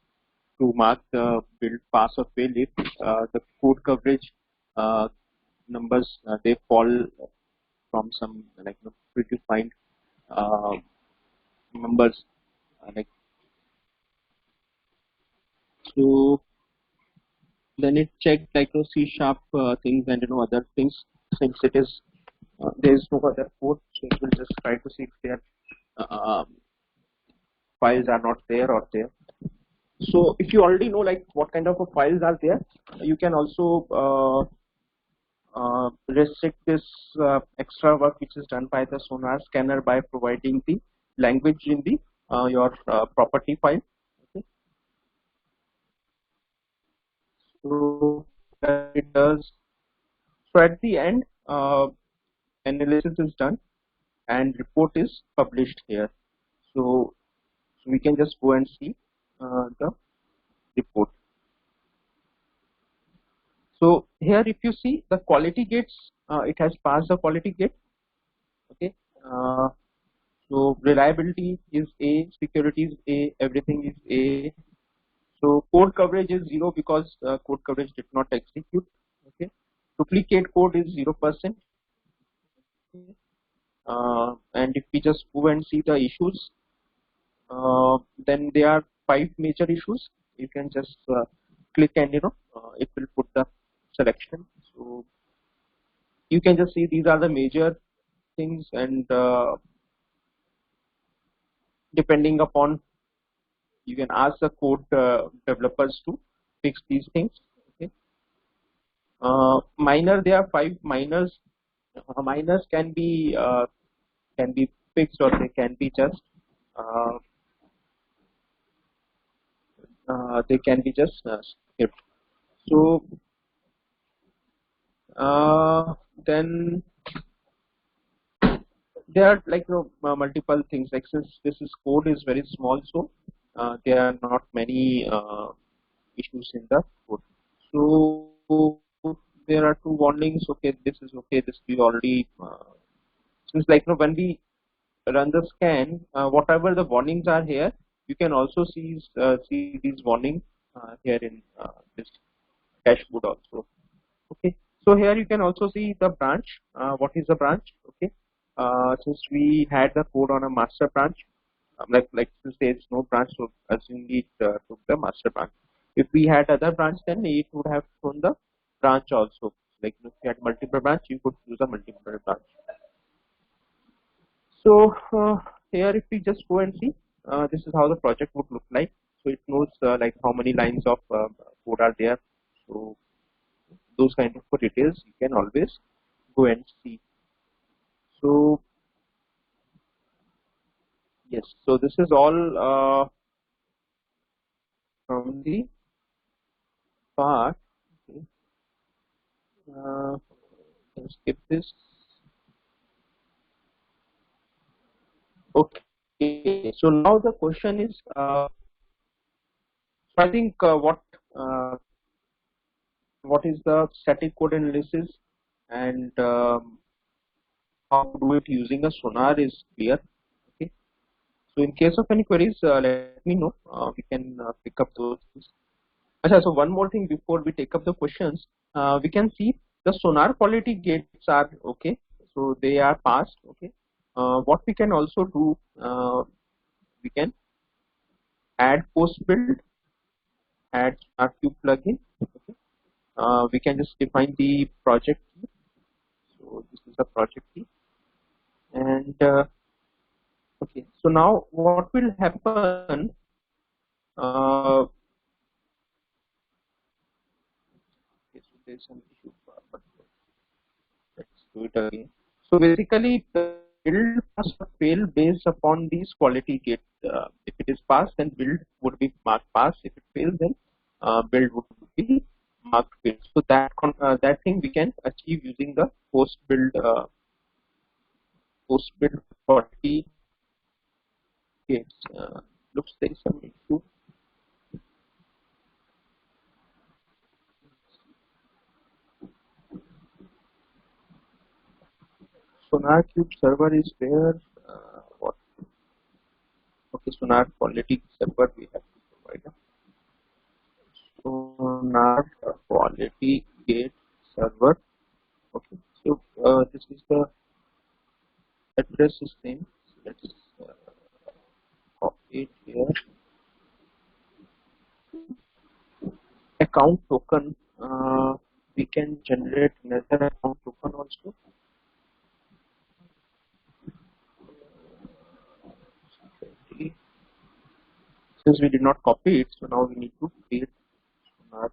to mark the build, pass or fail if the code coverage numbers they fall from some like predefined numbers like. So then it checked like C# things and other things. Since it is there is no other code, so it will just try to see if their files are not there or there. So if you already know like what kind of files are there, you can also restrict this extra work which is done by the Sonar scanner by providing the language in the your property file. Okay. So it does. So at the end, analysis is done and report is published here. So we can just go and see the report. So here, if you see the quality gates, it has passed the quality gate. Okay. So reliability is A, security is A, everything is A. So code coverage is 0 because code coverage did not execute. Okay, duplicate code is 0%. And if we just go and see the issues, then there are 5 major issues. You can just click and it will put the selection. So you can just see these are the major things, and depending upon, you can ask the code developers to fix these things. Okay. Minor, there are 5 minors. Minors can be fixed, or they can be just uh, skipped. So then there are like multiple things. Like since this is code is very small, so there are not many issues in the code. So there are 2 warnings. Okay, this is okay. This we already since like when we run the scan, whatever the warnings are here, you can also see these warnings here in this dashboard also. Okay, so here you can also see the branch. What is the branch? Okay, since we had the code on a master branch, like since there is no branch, so assuming it took the master branch. If we had other branch, then it would have shown the branch also. Like if you had multiple branch, you could use a multiple branch. So here, if we just go and see, this is how the project would look like. So it knows like how many lines of code are there. So those kind of details you can always go and see. So yes, so this is all from the part. Okay. Can skip this. Okay, so now the question is, so I think what is the static code analysis, and how to do it using a Sonar is clear. Okay, so in case of any queries, let me know. We can pick up those things. So one more thing before we take up the questions, we can see the Sonar quality gates are okay, so they are passed. Okay, what we can also do, we can add post build, add SonarQube plugin. Okay, we can just define the project key. So this is the project key, and okay. So now what will happen? Okay, so there's some issue, but let's do it again. So basically, the build must fail based upon these quality gates. If it is passed, then build would be marked pass. If it fails, then build would be marked fail. So that thing we can achieve using the post build quality gates. Looks there is some issue. SonarQube server is there. What? Okay, Sonar quality server we have to provide. Sonar quality gate server. Okay, so this is the address is same. Let's copy it here. Account token. We can generate another account token also. Since we did not copy it, so now we need to create Sonar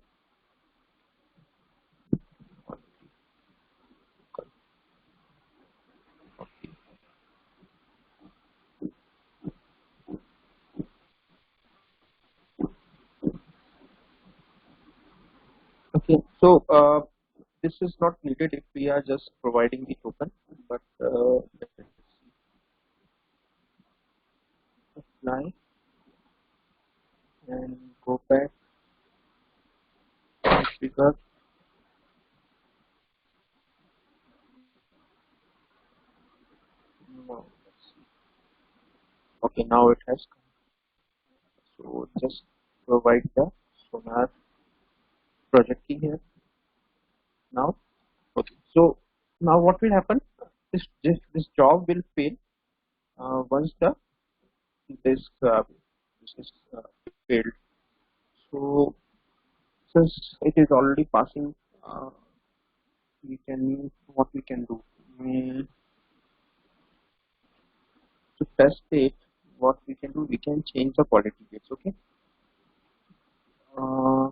quality. Okay, so this is not needed if we are just providing the token, but let's see. Apply and go back, configure. No, let's see. Okay, now it has come. So just provide the Sonar project key here now. Okay, so now what will happen? This job will fail once this this is failed. So since it is already passing, we can what we can do to test it. What we can do, we can change the quality gates. Okay. Uh,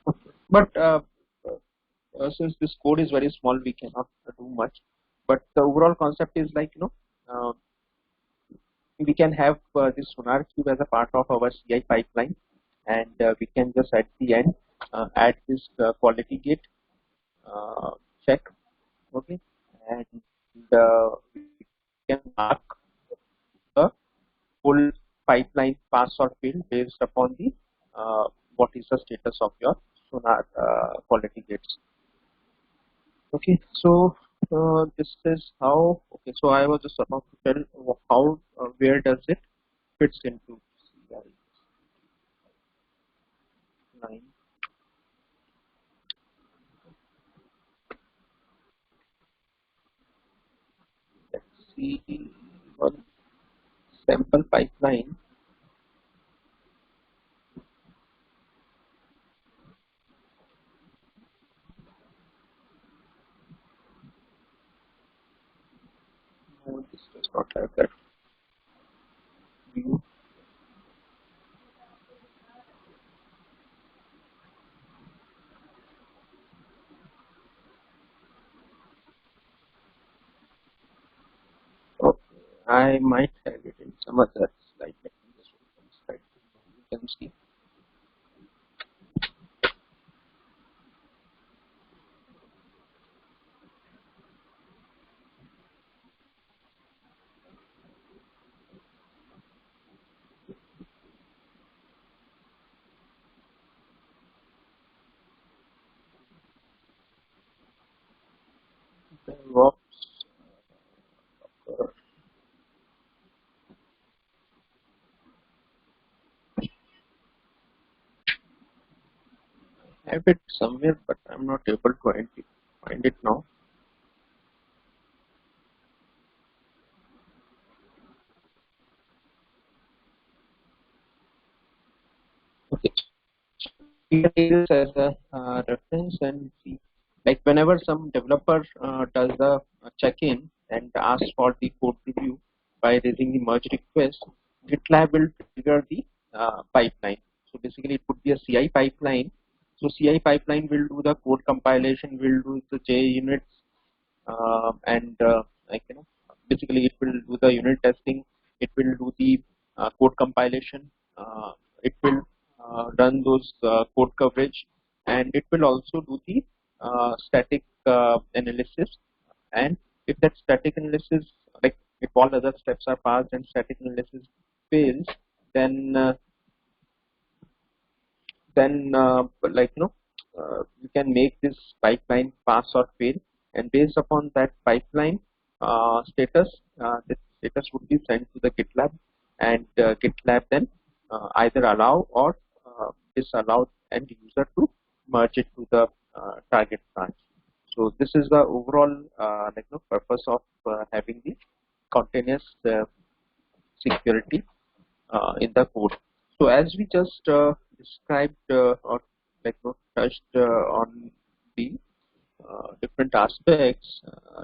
okay. But since this code is very small, we cannot do much. But the overall concept is like we can have this SonarQube as a part of our CI pipeline, and we can just at the end add this quality gate check. Okay, and we can mark the full pipeline pass or fail based upon the what is the status of your Sonar quality gates. Okay, so this is how. Okay, so I was just about to tell how where does it fits into CI line. Let's see one sample pipeline. No, this does not have that view. Okay, I might have it in some other slide. Let me just open slide. You can see. DevOps. uh, I have it somewhere, but I'm not able to find it now. Okay, here it is as a reference and see. Like whenever some developer does the check-in and asks for the code review by raising the merge request, GitLab will trigger the pipeline. So basically, it would be a CI pipeline. So CI pipeline will do the code compilation, will do the JUnits, and like basically it will do the unit testing. It will do the code compilation. It will run those code coverage, and it will also do the static analysis. And if that static analysis, like if all other steps are passed and static analysis fails, then like you can make this pipeline pass or fail, and based upon that pipeline status, this status would be sent to the GitLab, and GitLab then either allow or disallow end user to merge it to the target branch. So this is the overall purpose of having the continuous security in the code. So as we just described or touched on the different aspects,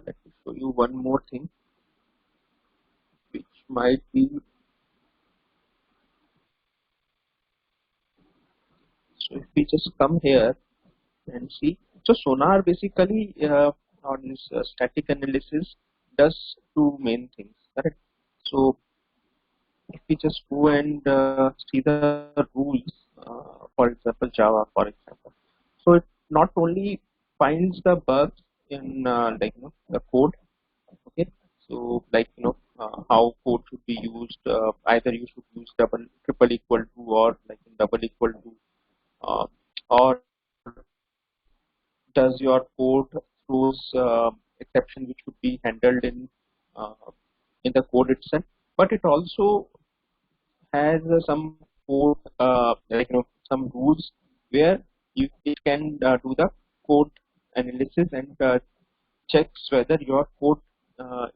let me show you one more thing which might be. So if we just come here and see, so Sonar basically on this static analysis does two main things, correct? So if we just go and see the rules, for example, Java, for example, so it not only finds the bugs in the code, okay, so how code should be used, either you should use triple equal to, or like double equal to, or does your code throws exception which should be handled in the code itself, but it also has some code some rules where it can do the code analysis and checks whether your code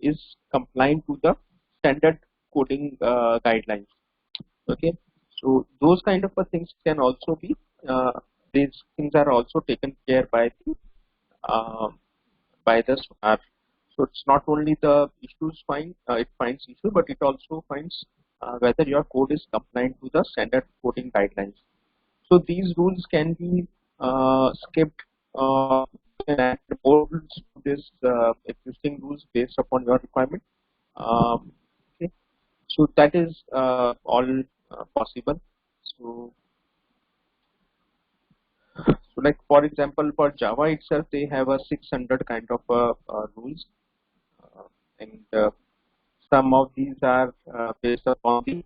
is compliant to the standard coding guidelines. Okay, so those kind of things can also be these things are also taken care uh, by the Sonar. So it's not only the issues it finds issue, but it also finds whether your code is compliant to the standard coding guidelines. So these rules can be skipped and add more rules to this existing rules based upon your requirement. Okay. So that is all possible. So like for example, for Java itself, they have a 600 kind of rules, and some of these are based upon the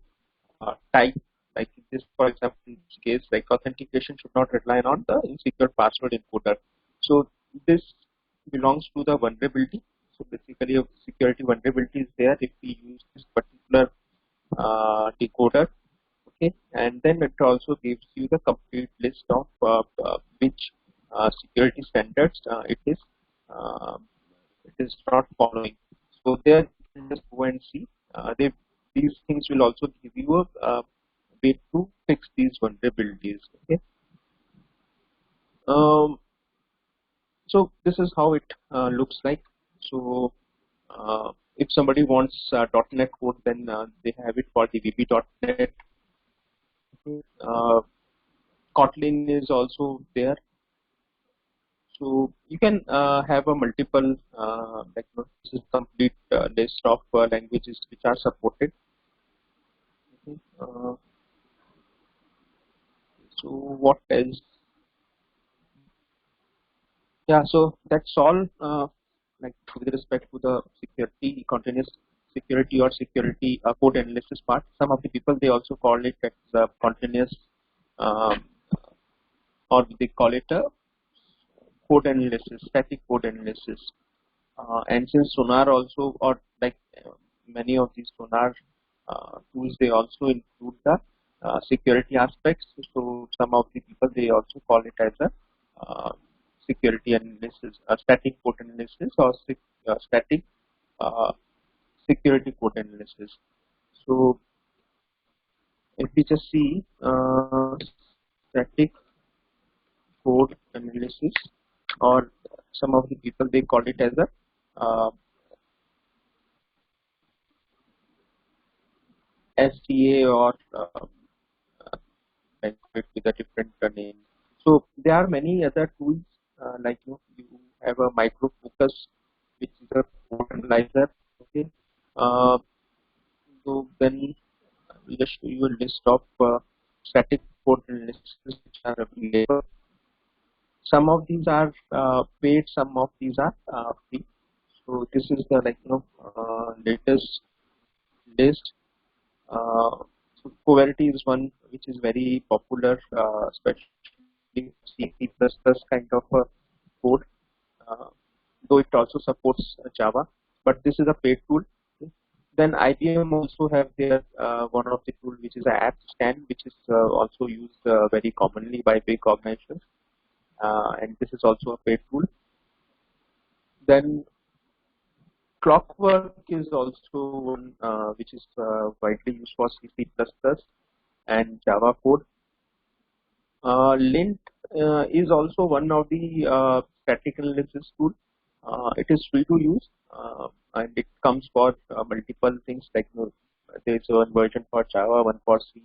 type. Like this, for example, in this case, like authentication should not rely on the insecure password encoder. So this belongs to the vulnerability. So basically, a security vulnerability is there if we use this particular decoder. Okay, and then it also gives you the complete list of which security standards uh, it is not following. So there you can just go and see. These things will also give you a way to fix these vulnerabilities. Okay. Um, so this is how it looks like. So if somebody wants .NET code, then they have it for the VB.NET. Kotlin is also there. So you can have a multiple this is complete list of languages which are supported. Okay. So what else? Yeah, so that's all like with respect to the security, continuous security or security code analysis part. Some of the people, they also call it as continuous um, or they call it a code analysis, static code analysis. And since Sonar also, or like many of these Sonar tools, they also include the security aspects. So some of the people, they also call it as a security analysis, static code analysis, or static uh, security code analysis. So if we just see static code analysis, or some of the people, they call it as a SCA, or like with a different name. So there are many other tools like you have a micro focus, which is a code analyzer. Okay. Uh, so then we'll just show you a list of static code analysis which are available. Some of these are paid, some of these are free. So this is the latest list. So Coverity is one which is very popular, especially C++ kind of a code, uh, though it also supports Java. But this is a paid tool. Then IBM also have their one of the tool which is a app scan, which is also used very commonly by big organizations, and this is also a paid tool. Then Clockwork is also one which is widely used for C++ and Java code. Lint is also one of the static analysis tool. It is free to use, and it comes for multiple things, like there is one version for Java, one for C,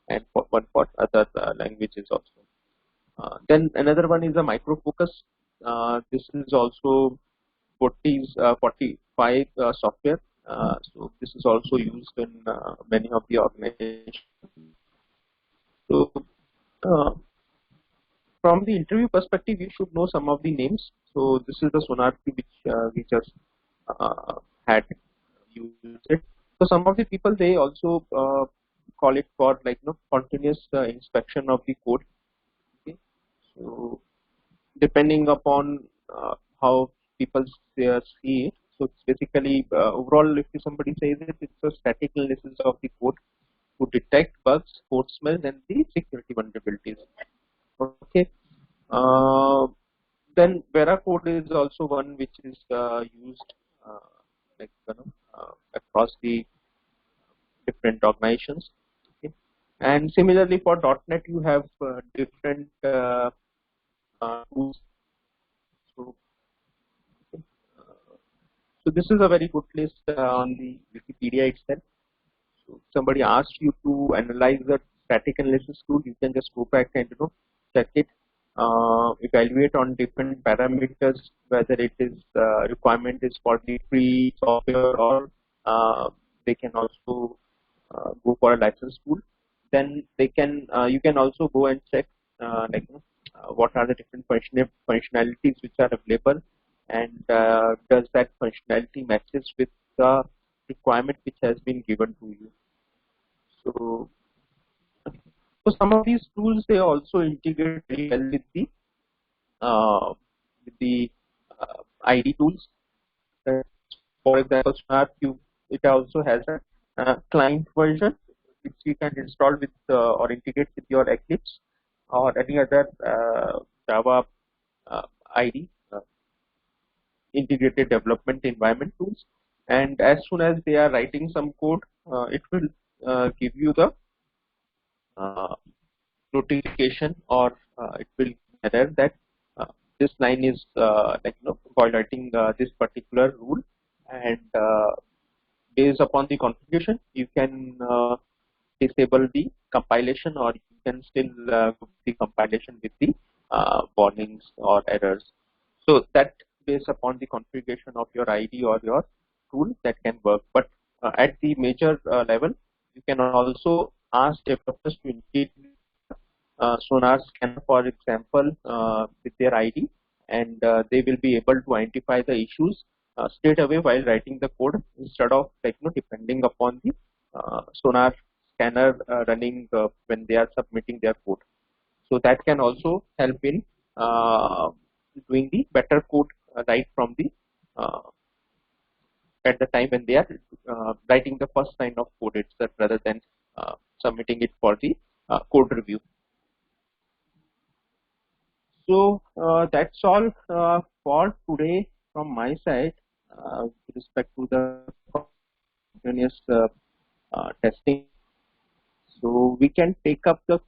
and one for other languages also. Then another one is a micro focus. This is also 45 software. So this is also used in many of the organizations. So from the interview perspective, you should know some of the names. So this is the SonarQube which we just had used it. So some of the people, they also call it for continuous inspection of the code. Okay. So depending upon how people see it. So it's basically overall, if somebody says it, it's a static analysis of the code to detect bugs, code smells, and the security vulnerabilities. Okay. Then Vera code is also one which is used like across the different organizations. Okay. And similarly for .NET, you have different tools. So, so this is a very good list on the Wikipedia itself. So if somebody asked you to analyze the static analysis tool, you can just go back and check it, evaluate on different parameters whether it is requirement is for the free software or they can also go for a license tool. Then they can you can also go and check what are the different functionalities which are available, and does that functionality matches with the requirement which has been given to you. So, so some of these tools, they also integrate very well with the ID tools. For example, SonarQube, it also has a client version which you can install with or integrate with your Eclipse or any other Java ID integrated development environment tools. And as soon as they are writing some code, it will give you the notification, or it will error that this line is violating this particular rule, and based upon the configuration you can disable the compilation, or you can still do the compilation with the warnings or errors. So that based upon the configuration of your ID or your tool, that can work. But at the major level, you can also ask developers to integrate Sonar scanner, for example, with their ID, and they will be able to identify the issues straight away while writing the code, instead of depending upon the Sonar scanner running when they are submitting their code. So that can also help in doing the better code right from the at the time when they are writing the first line of code itself, rather than submitting it for the code review. So that's all for today from my side with respect to the continuous testing. So we can take up the